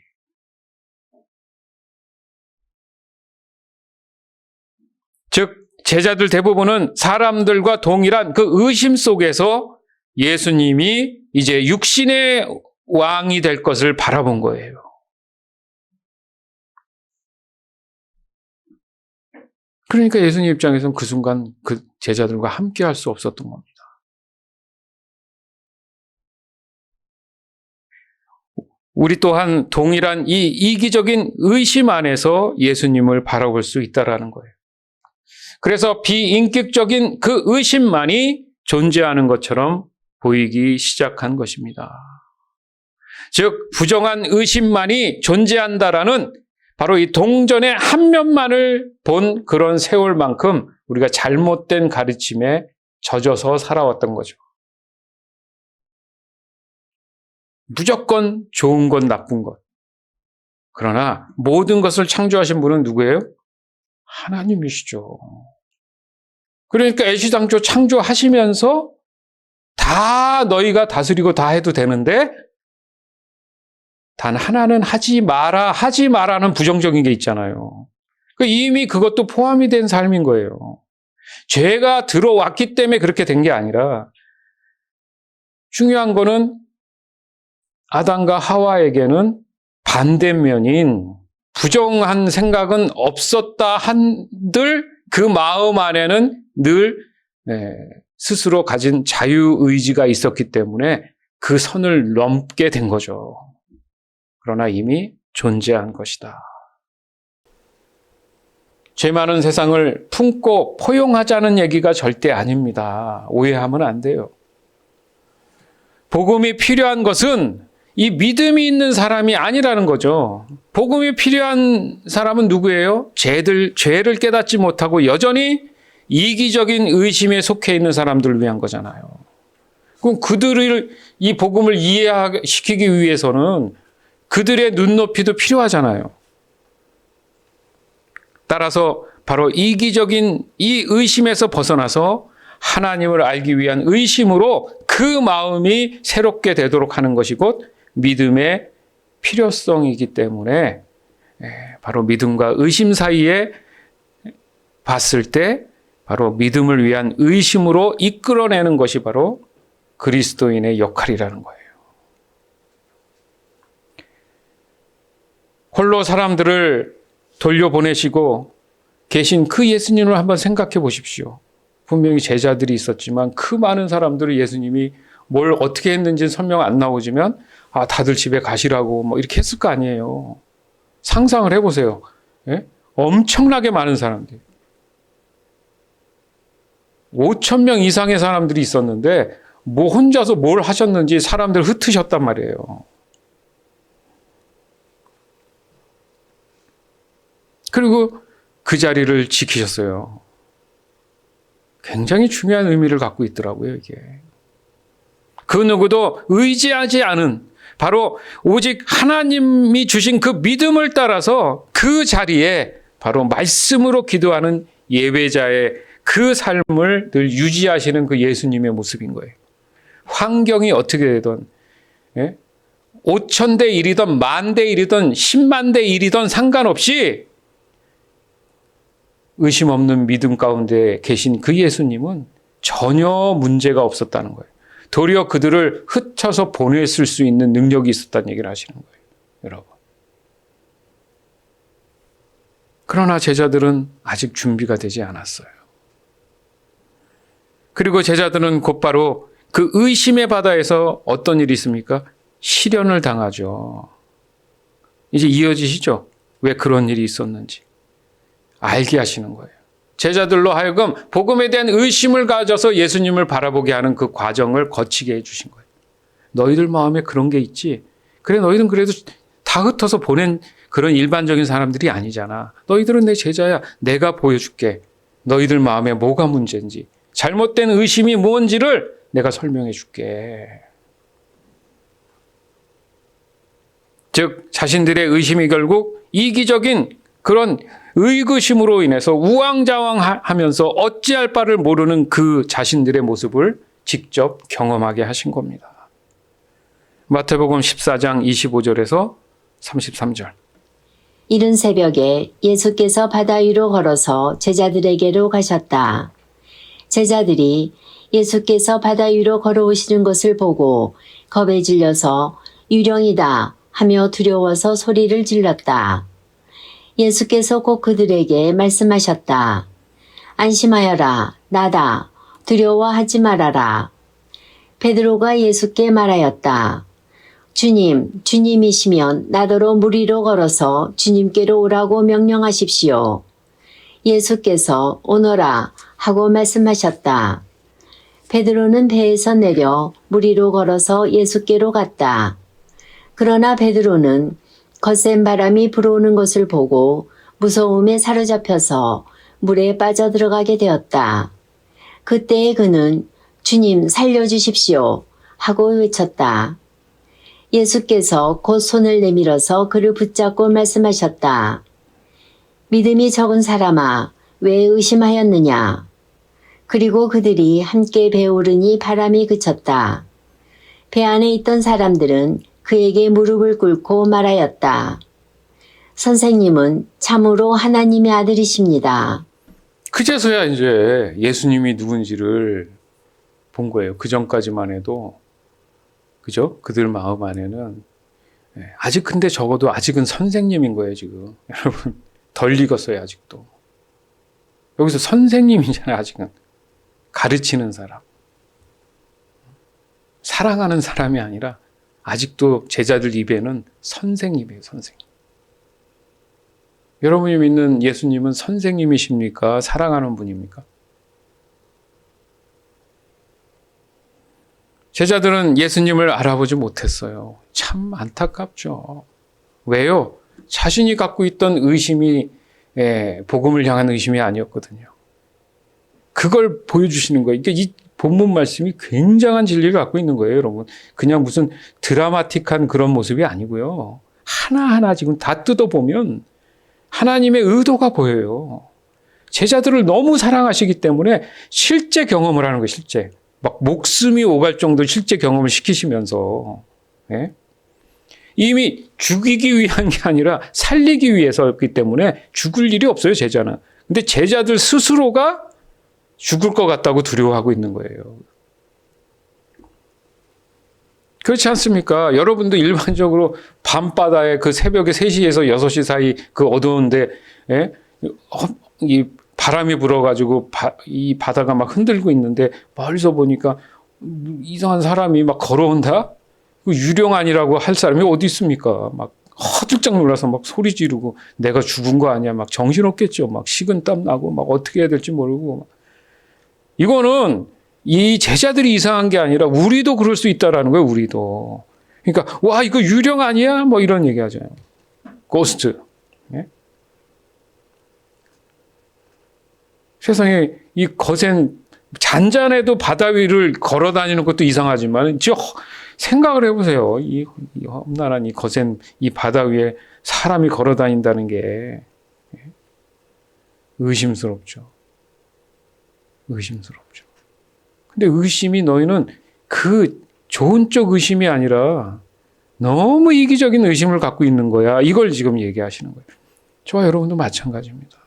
즉 제자들 대부분은 사람들과 동일한 그 의심 속에서 예수님이 이제 육신의 왕이 될 것을 바라본 거예요. 그러니까 예수님 입장에서는 그 순간 그 제자들과 함께 할 수 없었던 겁니다. 우리 또한 동일한 이 이기적인 의심 안에서 예수님을 바라볼 수 있다라는 거예요. 그래서 비인격적인 그 의심만이 존재하는 것처럼 보이기 시작한 것입니다. 즉 부정한 의심만이 존재한다라는 바로 이 동전의 한 면만을 본 그런 세월만큼 우리가 잘못된 가르침에 젖어서 살아왔던 거죠. 무조건 좋은 것, 나쁜 것. 그러나 모든 것을 창조하신 분은 누구예요? 하나님이시죠. 그러니까 애시당초 창조하시면서 다 너희가 다스리고 다 해도 되는데 단 하나는 하지 마라는 부정적인 게 있잖아요. 이미 그것도 포함이 된 삶인 거예요. 죄가 들어왔기 때문에 그렇게 된 게 아니라 중요한 거는 아담과 하와에게는 반대면인 부정한 생각은 없었다 한들 그 마음 안에는 늘 스스로 가진 자유의지가 있었기 때문에 그 선을 넘게 된 거죠. 그러나 이미 존재한 것이다. 죄 많은 세상을 품고 포용하자는 얘기가 절대 아닙니다. 오해하면 안 돼요. 복음이 필요한 것은 이 믿음이 있는 사람이 아니라는 거죠. 복음이 필요한 사람은 누구예요? 죄를 깨닫지 못하고 여전히 이기적인 의심에 속해 있는 사람들을 위한 거잖아요. 그럼 그들을 이 복음을 이해시키기 위해서는 그들의 눈높이도 필요하잖아요. 따라서 바로 이기적인 이 의심에서 벗어나서 하나님을 알기 위한 의심으로 그 마음이 새롭게 되도록 하는 것이 곧 믿음의 필요성이기 때문에 바로 믿음과 의심 사이에 봤을 때 바로 믿음을 위한 의심으로 이끌어내는 것이 바로 그리스도인의 역할이라는 거예요. 홀로 사람들을 돌려보내시고 계신 그 예수님을 한번 생각해 보십시오. 분명히 제자들이 있었지만 그 많은 사람들을 예수님이 뭘 어떻게 했는지 설명 안 나오지만 다들 집에 가시라고 뭐 이렇게 했을 거 아니에요. 상상을 해보세요. 예? 엄청나게 많은 사람들. 5,000명 이상의 사람들이 있었는데 뭐 혼자서 뭘 하셨는지 사람들 흩으셨단 말이에요. 그리고 그 자리를 지키셨어요. 굉장히 중요한 의미를 갖고 있더라고요, 이게. 그 누구도 의지하지 않은, 바로 오직 하나님이 주신 그 믿음을 따라서 그 자리에 바로 말씀으로 기도하는 예배자의 그 삶을 늘 유지하시는 그 예수님의 모습인 거예요. 환경이 어떻게 되든, 5,000대 1이든 10,000대 1이든 100,000대 1이든 상관없이 의심 없는 믿음 가운데 계신 그 예수님은 전혀 문제가 없었다는 거예요. 도리어 그들을 흩쳐서 보냈을 수 있는 능력이 있었다는 얘기를 하시는 거예요, 여러분. 그러나 제자들은 아직 준비가 되지 않았어요. 그리고 제자들은 곧바로 그 의심의 바다에서 어떤 일이 있습니까? 시련을 당하죠. 이제 이어지시죠? 왜 그런 일이 있었는지 알게 하시는 거예요. 제자들로 하여금 복음에 대한 의심을 가져서 예수님을 바라보게 하는 그 과정을 거치게 해주신 거예요. 너희들 마음에 그런 게 있지? 그래, 너희들은 그래도 다 흩어서 보낸 그런 일반적인 사람들이 아니잖아. 너희들은 내 제자야. 내가 보여줄게. 너희들 마음에 뭐가 문제인지, 잘못된 의심이 뭔지를 내가 설명해 줄게. 즉 자신들의 의심이 결국 이기적인 그런 의구심으로 인해서 우왕좌왕하면서 어찌할 바를 모르는 그 자신들의 모습을 직접 경험하게 하신 겁니다. 마태복음 14장 25절에서 33절. 이른 새벽에 예수께서 바다 위로 걸어서 제자들에게로 가셨다. 제자들이 예수께서 바다 위로 걸어오시는 것을 보고 겁에 질려서 유령이다 하며 두려워서 소리를 질렀다. 예수께서 곧 그들에게 말씀하셨다. 안심하여라, 나다. 두려워하지 말아라. 베드로가 예수께 말하였다. 주님, 주님이시면 나더러 물 위로 걸어서 주님께로 오라고 명령하십시오. 예수께서 오너라 하고 말씀하셨다. 베드로는 배에서 내려 물 위로 걸어서 예수께로 갔다. 그러나 베드로는 거센 바람이 불어오는 것을 보고 무서움에 사로잡혀서 물에 빠져들어가게 되었다. 그때에 그는 주님 살려주십시오 하고 외쳤다. 예수께서 곧 손을 내밀어서 그를 붙잡고 말씀하셨다. 믿음이 적은 사람아, 왜 의심하였느냐? 그리고 그들이 함께 배에 오르니 바람이 그쳤다. 배 안에 있던 사람들은 그에게 무릎을 꿇고 말하였다. 선생님은 참으로 하나님의 아들이십니다. 그제서야 이제 예수님이 누군지를 본 거예요. 그 전까지만 해도, 그죠? 그들 마음 안에는 아직, 근데 적어도 아직은 선생님인 거예요, 지금. 여러분, 덜 익었어요, 아직도. 여기서 선생님이잖아요, 아직은. 가르치는 사람. 사랑하는 사람이 아니라 아직도 제자들 입에는 선생님이에요, 선생님. 여러분이 믿는 예수님은 선생님이십니까? 사랑하는 분입니까? 제자들은 예수님을 알아보지 못했어요. 참 안타깝죠. 왜요? 자신이 갖고 있던 의심이 복음을 향한 의심이 아니었거든요. 그걸 보여주시는 거예요. 그러니까 이 본문 말씀이 굉장한 진리를 갖고 있는 거예요, 여러분. 그냥 무슨 드라마틱한 그런 모습이 아니고요. 하나하나 지금 다 뜯어보면 하나님의 의도가 보여요. 제자들을 너무 사랑하시기 때문에 실제 경험을 하는 거예요, 실제. 막 목숨이 오갈 정도 실제 경험을 시키시면서. 이미 죽이기 위한 게 아니라 살리기 위해서였기 때문에 죽을 일이 없어요, 제자는. 근데 제자들 스스로가 죽을 것 같다고 두려워하고 있는 거예요. 그렇지 않습니까? 여러분도 일반적으로 밤바다에 그 새벽에 3시에서 6시 사이 그 어두운데, 이 바람이 불어가지고 이 바다가 막 흔들고 있는데 멀리서 보니까 이상한 사람이 막 걸어온다? 유령 아니라고 할 사람이 어디 있습니까? 막 허들짝 놀라서 막 소리 지르고 내가 죽은 거 아니야? 막 정신없겠죠. 막 식은땀 나고 막 어떻게 해야 될지 모르고. 이거는 이 제자들이 이상한 게 아니라 우리도 그럴 수 있다라는 거예요, 우리도. 그러니까, 와, 이거 유령 아니야? 뭐 이런 얘기 하잖아요. 고스트. 예? 세상에 이 거센, 잔잔해도 바다 위를 걸어 다니는 것도 이상하지만, 생각을 해보세요. 이 험난한 이 거센 이 바다 위에 사람이 걸어 다닌다는 게 의심스럽죠. 의심스럽죠. 근데 의심이 너희는 그 좋은 쪽 의심이 아니라 너무 이기적인 의심을 갖고 있는 거야. 이걸 지금 얘기하시는 거예요. 저와 여러분도 마찬가지입니다.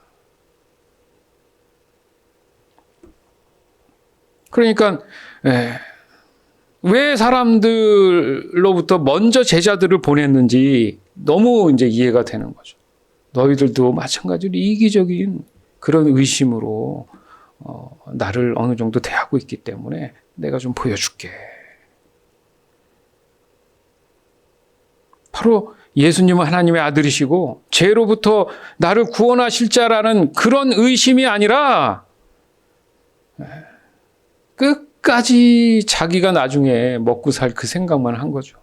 그러니까 왜 사람들로부터 먼저 제자들을 보냈는지 너무 이제 이해가 되는 거죠. 너희들도 마찬가지로 이기적인 그런 의심으로 나를 어느 정도 대하고 있기 때문에 내가 좀 보여줄게. 바로 예수님은 하나님의 아들이시고 죄로부터 나를 구원하실 자라는 그런 의심이 아니라 끝까지 자기가 나중에 먹고 살 그 생각만 한 거죠.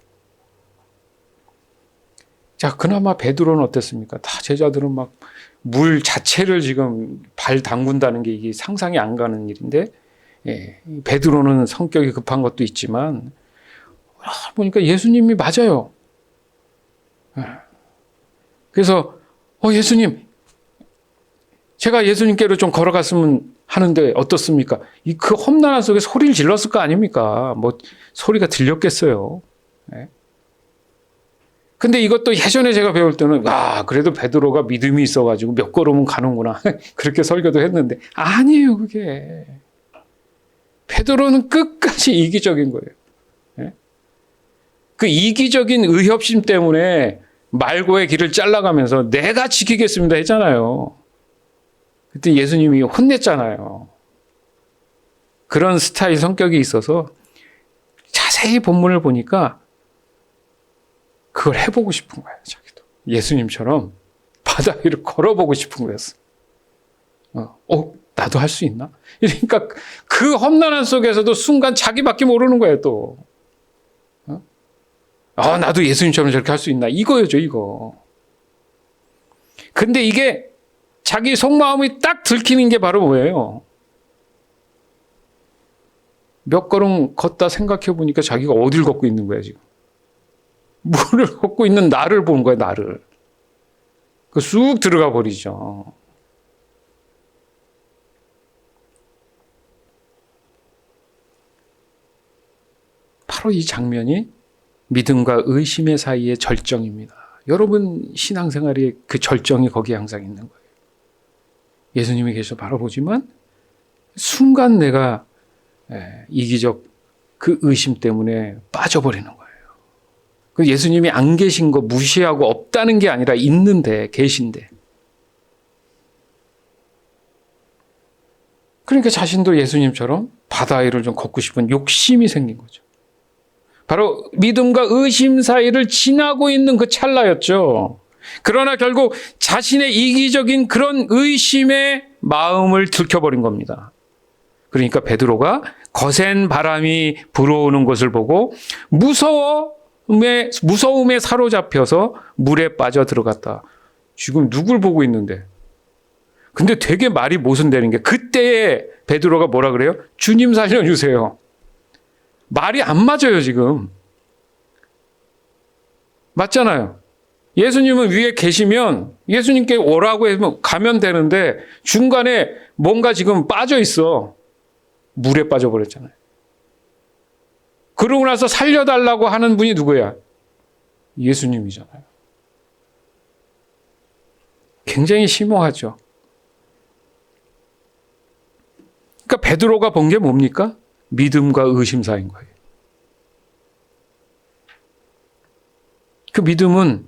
자, 그나마 베드로는 어땠습니까? 다 제자들은 막 물 자체를 지금 발 담근다는 게 이게 상상이 안 가는 일인데, 베드로는 성격이 급한 것도 있지만, 보니까 예수님이 맞아요. 그래서, 예수님, 제가 예수님께로 좀 걸어갔으면 하는데 어떻습니까? 그 험난한 속에 소리를 질렀을 거 아닙니까? 뭐, 소리가 들렸겠어요. 근데 이것도 예전에 제가 배울 때는 그래도 베드로가 믿음이 있어가지고 몇 걸음은 가는구나 그렇게 설교도 했는데 아니에요. 그게 베드로는 끝까지 이기적인 거예요. 그 이기적인 의협심 때문에 말고의 길을 잘라가면서 내가 지키겠습니다 했잖아요. 그때 예수님이 혼냈잖아요. 그런 스타일 성격이 있어서 자세히 본문을 보니까 그걸 해보고 싶은 거예요. 자기도 예수님처럼 바다 위를 걸어보고 싶은 거였어. 나도 할 수 있나? 그러니까 그 험난한 속에서도 순간 자기밖에 모르는 거예요. 또 나도 예수님처럼 저렇게 할 수 있나? 이거였죠, 이거. 근데 이게 자기 속마음이 딱 들키는 게 바로 뭐예요? 몇 걸음 걷다 생각해 보니까 자기가 어딜 걷고 있는 거야, 지금. 물을 걷고 있는 나를 보는 거야, 나를. 쑥 들어가 버리죠. 바로 이 장면이 믿음과 의심의 사이의 절정입니다. 여러분 신앙생활의 그 절정이 거기에 항상 있는 거예요. 예수님이 계셔 바라보지만 순간 내가 이기적 그 의심 때문에 빠져버리는 거예요. 그 예수님이 안 계신 거 무시하고 없다는 게 아니라 있는데, 계신데. 그러니까 자신도 예수님처럼 바다 위를 좀 걷고 싶은 욕심이 생긴 거죠. 바로 믿음과 의심 사이를 지나고 있는 그 찰나였죠. 그러나 결국 자신의 이기적인 그런 의심의 마음을 들켜버린 겁니다. 그러니까 베드로가 거센 바람이 불어오는 것을 보고 무서움에 사로잡혀서 물에 빠져 들어갔다. 지금 누굴 보고 있는데? 근데 되게 말이 모순되는 게 그때에 베드로가 뭐라 그래요? 주님 살려주세요. 말이 안 맞아요, 지금. 맞잖아요. 예수님은 위에 계시면 예수님께 오라고 하면 가면 되는데 중간에 뭔가 지금 빠져 있어. 물에 빠져버렸잖아요. 그러고 나서 살려달라고 하는 분이 누구야? 예수님이잖아요. 굉장히 심오하죠. 그러니까 베드로가 본 게 뭡니까? 믿음과 의심 사이인 거예요. 그 믿음은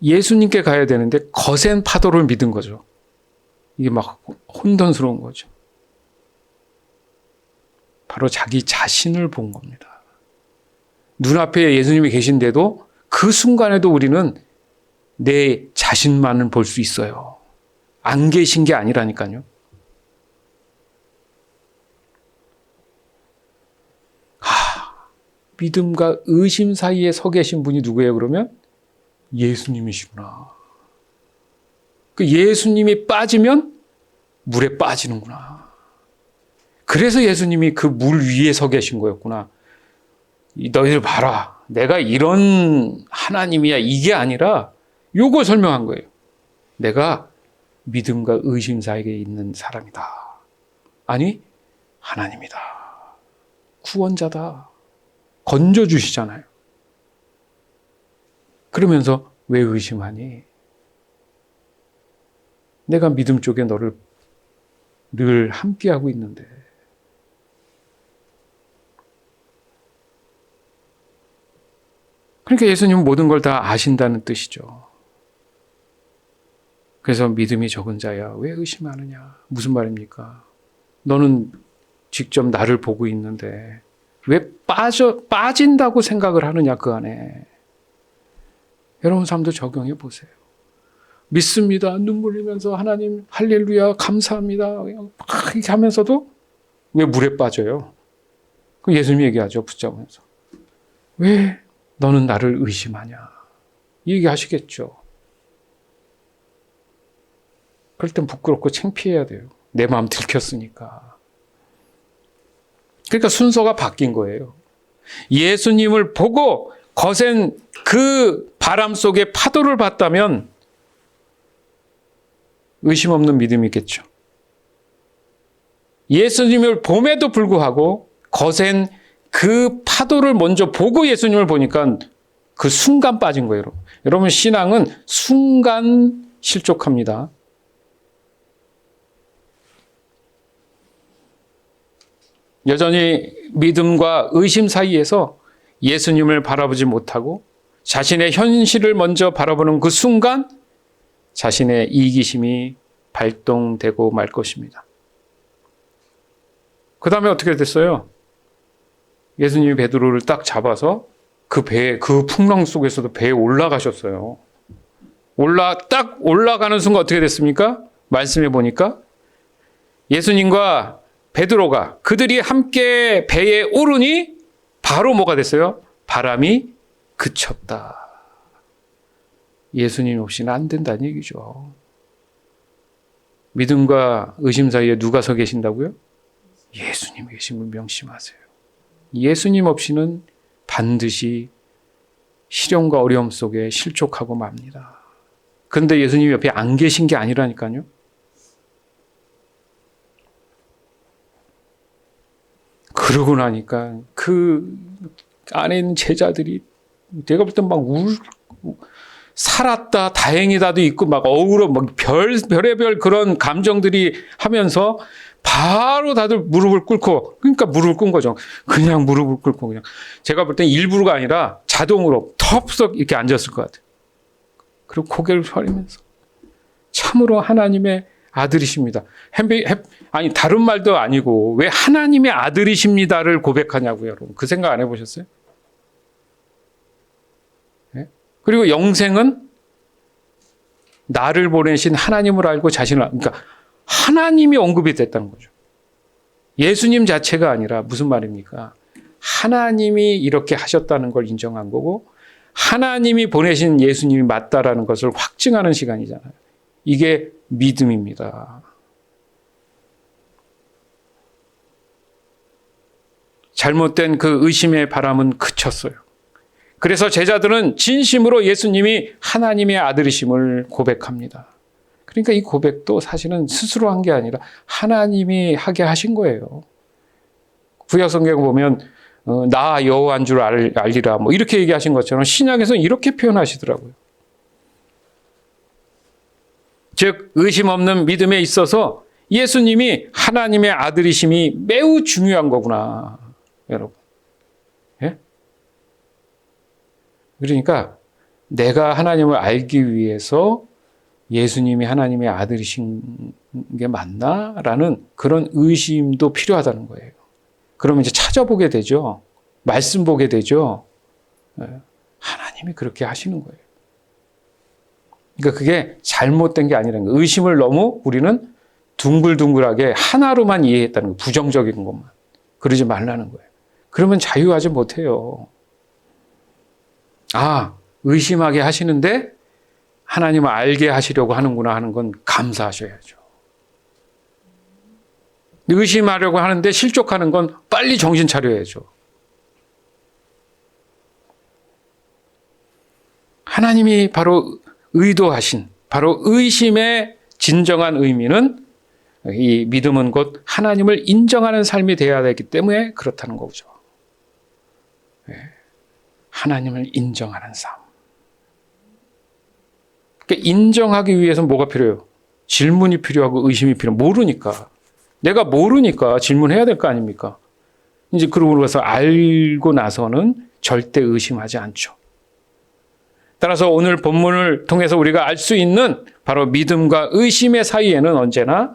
예수님께 가야 되는데 거센 파도를 믿은 거죠. 이게 막 혼돈스러운 거죠. 바로 자기 자신을 본 겁니다. 눈앞에 예수님이 계신데도 그 순간에도 우리는 내 자신만을 볼 수 있어요. 안 계신 게 아니라니까요. 믿음과 의심 사이에 서 계신 분이 누구예요, 그러면? 예수님이시구나. 그 예수님이 빠지면 물에 빠지는구나. 그래서 예수님이 그 물 위에 서 계신 거였구나. 너희들 봐라. 내가 이런 하나님이야. 이게 아니라 요거 설명한 거예요. 내가 믿음과 의심 사이에 있는 사람이다. 아니, 하나님이다. 구원자다. 건져주시잖아요. 그러면서 왜 의심하니? 내가 믿음 쪽에 너를 늘 함께하고 있는데. 그러니까 예수님은 모든 걸 다 아신다는 뜻이죠. 그래서 믿음이 적은 자야, 왜 의심하느냐? 무슨 말입니까? 너는 직접 나를 보고 있는데 왜 빠진다고 생각을 하느냐, 그 안에. 여러분 삶도 적용해 보세요. 믿습니다. 눈물 흘리면서 하나님 할렐루야 감사합니다. 막 이렇게 하면서도 왜 물에 빠져요? 그 예수님이 얘기하죠. 붙잡으면서. 왜 너는 나를 의심하냐? 이 얘기하시겠죠. 그럴 땐 부끄럽고 창피해야 돼요. 내 마음 들켰으니까. 그러니까 순서가 바뀐 거예요. 예수님을 보고 거센 그 바람 속에 파도를 봤다면 의심 없는 믿음이겠죠. 예수님을 봄에도 불구하고 거센 그 파도를 먼저 보고 예수님을 보니까 그 순간 빠진 거예요. 여러분, 신앙은 순간 실족합니다. 여전히 믿음과 의심 사이에서 예수님을 바라보지 못하고 자신의 현실을 먼저 바라보는 그 순간 자신의 이기심이 발동되고 말 것입니다. 그 다음에 어떻게 됐어요? 예수님이 베드로를 딱 잡아서 그 풍랑 속에서도 배에 올라가셨어요. 딱 올라가는 순간 어떻게 됐습니까? 말씀해 보니까 예수님과 베드로가 그들이 함께 배에 오르니 바로 뭐가 됐어요? 바람이 그쳤다. 예수님 없이는 안 된다는 얘기죠. 믿음과 의심 사이에 누가 서 계신다고요? 예수님 계심을 명심하세요. 예수님 없이는 반드시 시련과 어려움 속에 실족하고 맙니다. 그런데 예수님 옆에 안 계신 게 아니라니까요. 그러고 나니까 그 안에 있는 제자들이 내가 볼 땐 막 살았다, 다행이다도 있고 막 억울해, 막 별의별 그런 감정들이 하면서 바로 다들 무릎을 꿇고, 그러니까 무릎을 꿇은 거죠. 그냥 무릎을 꿇고 그냥. 제가 볼 땐 일부러가 아니라 자동으로 텁썩 이렇게 앉았을 것 같아요. 그리고 고개를 펴리면서 참으로 하나님의 아들이십니다. 아니 다른 말도 아니고 왜 하나님의 아들이십니다를 고백하냐고요, 여러분. 그 생각 안 해보셨어요? 네? 그리고 영생은 나를 보내신 하나님을 알고 자신을 그러니까 하나님이 언급이 됐다는 거죠. 예수님 자체가 아니라 무슨 말입니까? 하나님이 이렇게 하셨다는 걸 인정한 거고 하나님이 보내신 예수님이 맞다라는 것을 확증하는 시간이잖아요. 이게 믿음입니다. 잘못된 그 의심의 바람은 그쳤어요. 그래서 제자들은 진심으로 예수님이 하나님의 아들이심을 고백합니다. 그러니까 이 고백도 사실은 스스로 한 게 아니라 하나님이 하게 하신 거예요. 구약 성경 보면 나 여호와인 줄 알리라 뭐 이렇게 얘기하신 것처럼 신약에서는 이렇게 표현하시더라고요. 즉 의심 없는 믿음에 있어서 예수님이 하나님의 아들이심이 매우 중요한 거구나, 여러분. 예? 그러니까 내가 하나님을 알기 위해서 예수님이 하나님의 아들이신 게 맞나? 라는 그런 의심도 필요하다는 거예요. 그러면 이제 찾아보게 되죠. 말씀 보게 되죠. 하나님이 그렇게 하시는 거예요. 그러니까 그게 잘못된 게 아니라는 거예요. 의심을 너무 우리는 둥글둥글하게 하나로만 이해했다는 거예요. 부정적인 것만. 그러지 말라는 거예요. 그러면 자유하지 못해요. 의심하게 하시는데 하나님을 알게 하시려고 하는구나 하는 건 감사하셔야죠. 의심하려고 하는데 실족하는 건 빨리 정신 차려야죠. 하나님이 바로 의도하신, 바로 의심의 진정한 의미는 이 믿음은 곧 하나님을 인정하는 삶이 되어야 되기 때문에 그렇다는 거죠. 하나님을 인정하는 삶. 그러니까 인정하기 위해서는 뭐가 필요해요? 질문이 필요하고 의심이 필요해요. 모르니까. 내가 모르니까 질문해야 될 거 아닙니까? 이제 그러고 나서 알고 나서는 절대 의심하지 않죠. 따라서 오늘 본문을 통해서 우리가 알 수 있는 바로 믿음과 의심의 사이에는 언제나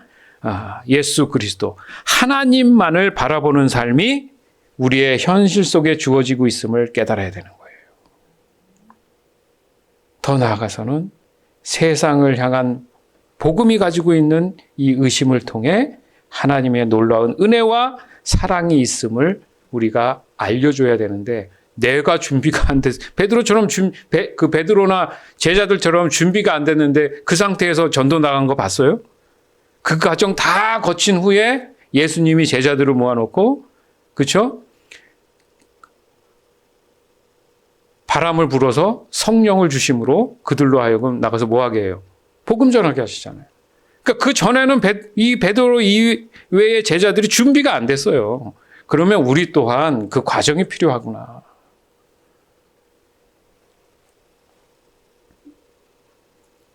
예수 그리스도, 하나님만을 바라보는 삶이 우리의 현실 속에 주어지고 있음을 깨달아야 되는 거예요. 더 나아가서는 세상을 향한 복음이 가지고 있는 이 의심을 통해 하나님의 놀라운 은혜와 사랑이 있음을 우리가 알려줘야 되는데 내가 준비가 안 됐어. 베드로처럼 베드로나 제자들처럼 준비가 안 됐는데 그 상태에서 전도 나간 거 봤어요? 그 과정 다 거친 후에 예수님이 제자들을 모아놓고, 그렇죠? 바람을 불어서 성령을 주심으로 그들로 하여금 나가서 뭐 하게 해요? 복음 전하게 하시잖아요. 그러니까 그 전에는 이 베드로 이외의 제자들이 준비가 안 됐어요. 그러면 우리 또한 그 과정이 필요하구나.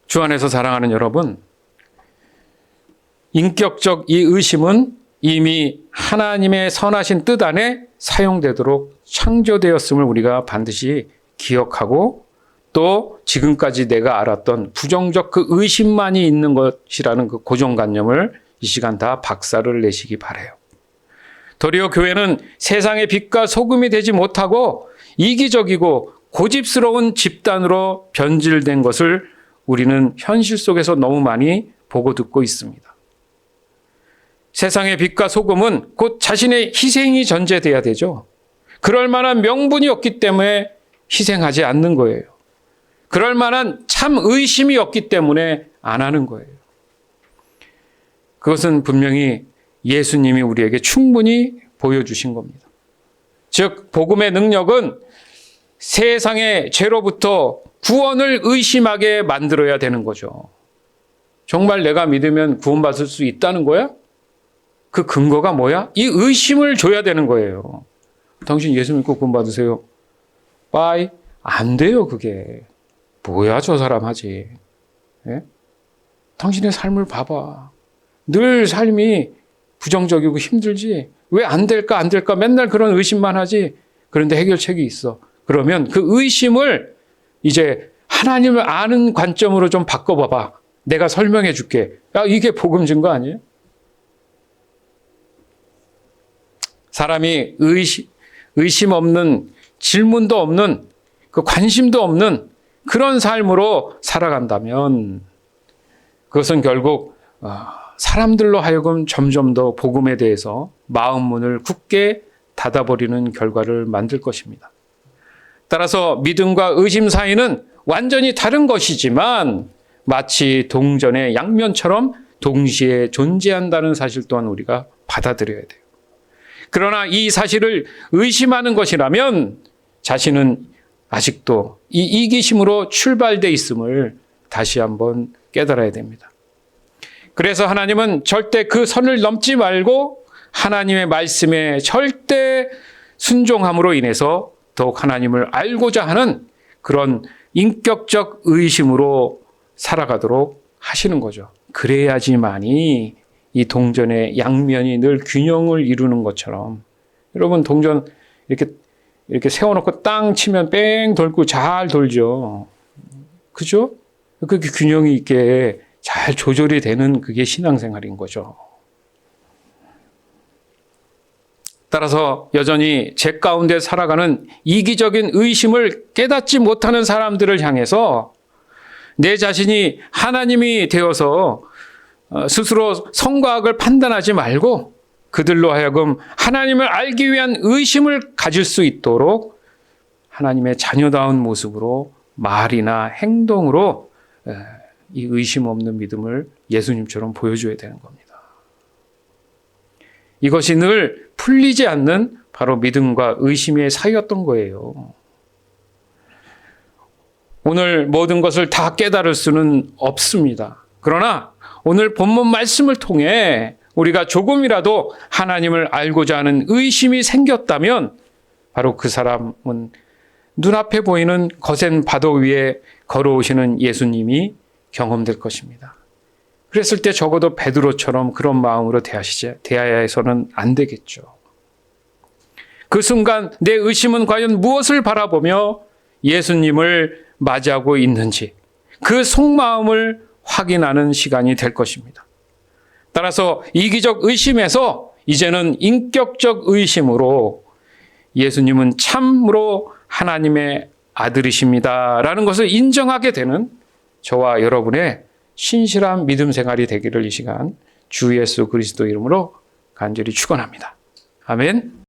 주 안에서 사랑하는 여러분, 인격적 이 의심은 이미 하나님의 선하신 뜻 안에 사용되도록 창조되었음을 우리가 반드시 기억하고 또 지금까지 내가 알았던 부정적 그 의심만이 있는 것이라는 그 고정관념을 이 시간 다 박살을 내시기 바라요. 도리어 교회는 세상의 빛과 소금이 되지 못하고 이기적이고 고집스러운 집단으로 변질된 것을 우리는 현실 속에서 너무 많이 보고 듣고 있습니다. 세상의 빛과 소금은 곧 자신의 희생이 전제돼야 되죠. 그럴 만한 명분이 없기 때문에 희생하지 않는 거예요. 그럴 만한 참 의심이 없기 때문에 안 하는 거예요. 그것은 분명히 예수님이 우리에게 충분히 보여주신 겁니다. 즉, 복음의 능력은 세상의 죄로부터 구원을 의심하게 만들어야 되는 거죠. 정말 내가 믿으면 구원받을 수 있다는 거야? 그 근거가 뭐야? 이 의심을 줘야 되는 거예요. 당신 예수 믿고 구원받으세요. 빠이. 안 돼요, 그게. 뭐야, 저 사람 하지. 예? 당신의 삶을 봐봐. 늘 삶이 부정적이고 힘들지. 왜 안 될까, 안 될까? 맨날 그런 의심만 하지. 그런데 해결책이 있어. 그러면 그 의심을 이제 하나님을 아는 관점으로 좀 바꿔봐봐. 내가 설명해 줄게. 야, 이게 복음 증거 아니에요? 사람이 의심 없는, 질문도 없는, 그 관심도 없는 그런 삶으로 살아간다면 그것은 결국 사람들로 하여금 점점 더 복음에 대해서 마음 문을 굳게 닫아버리는 결과를 만들 것입니다. 따라서 믿음과 의심 사이는 완전히 다른 것이지만 마치 동전의 양면처럼 동시에 존재한다는 사실 또한 우리가 받아들여야 돼요. 그러나 이 사실을 의심하는 것이라면 자신은 아직도 이 이기심으로 출발돼 있음을 다시 한번 깨달아야 됩니다. 그래서 하나님은 절대 그 선을 넘지 말고 하나님의 말씀에 절대 순종함으로 인해서 더욱 하나님을 알고자 하는 그런 인격적 의심으로 살아가도록 하시는 거죠. 그래야지만이 이 동전의 양면이 늘 균형을 이루는 것처럼, 여러분 동전 이렇게 세워놓고 땅 치면 뺑 돌고 잘 돌죠. 그죠? 그게 균형이 있게 잘 조절이 되는 그게 신앙생활인 거죠. 따라서 여전히 제 가운데 살아가는 이기적인 의심을 깨닫지 못하는 사람들을 향해서 내 자신이 하나님이 되어서 스스로 선과 악을 판단하지 말고 그들로 하여금 하나님을 알기 위한 의심을 가질 수 있도록 하나님의 자녀다운 모습으로 말이나 행동으로 이 의심 없는 믿음을 예수님처럼 보여줘야 되는 겁니다. 이것이 늘 풀리지 않는 바로 믿음과 의심의 사이였던 거예요. 오늘 모든 것을 다 깨달을 수는 없습니다. 그러나 오늘 본문 말씀을 통해 우리가 조금이라도 하나님을 알고자 하는 의심이 생겼다면 바로 그 사람은 눈앞에 보이는 거센 바다 위에 걸어오시는 예수님이 경험될 것입니다. 그랬을 때 적어도 베드로처럼 그런 마음으로 대해야 해서는 안 되겠죠. 그 순간 내 의심은 과연 무엇을 바라보며 예수님을 맞이하고 있는지 그 속마음을 확인하는 시간이 될 것입니다. 따라서 이기적 의심에서 이제는 인격적 의심으로 예수님은 참으로 하나님의 아들이십니다라는 것을 인정하게 되는 저와 여러분의 신실한 믿음 생활이 되기를 이 시간 주 예수 그리스도 이름으로 간절히 축원합니다. 아멘.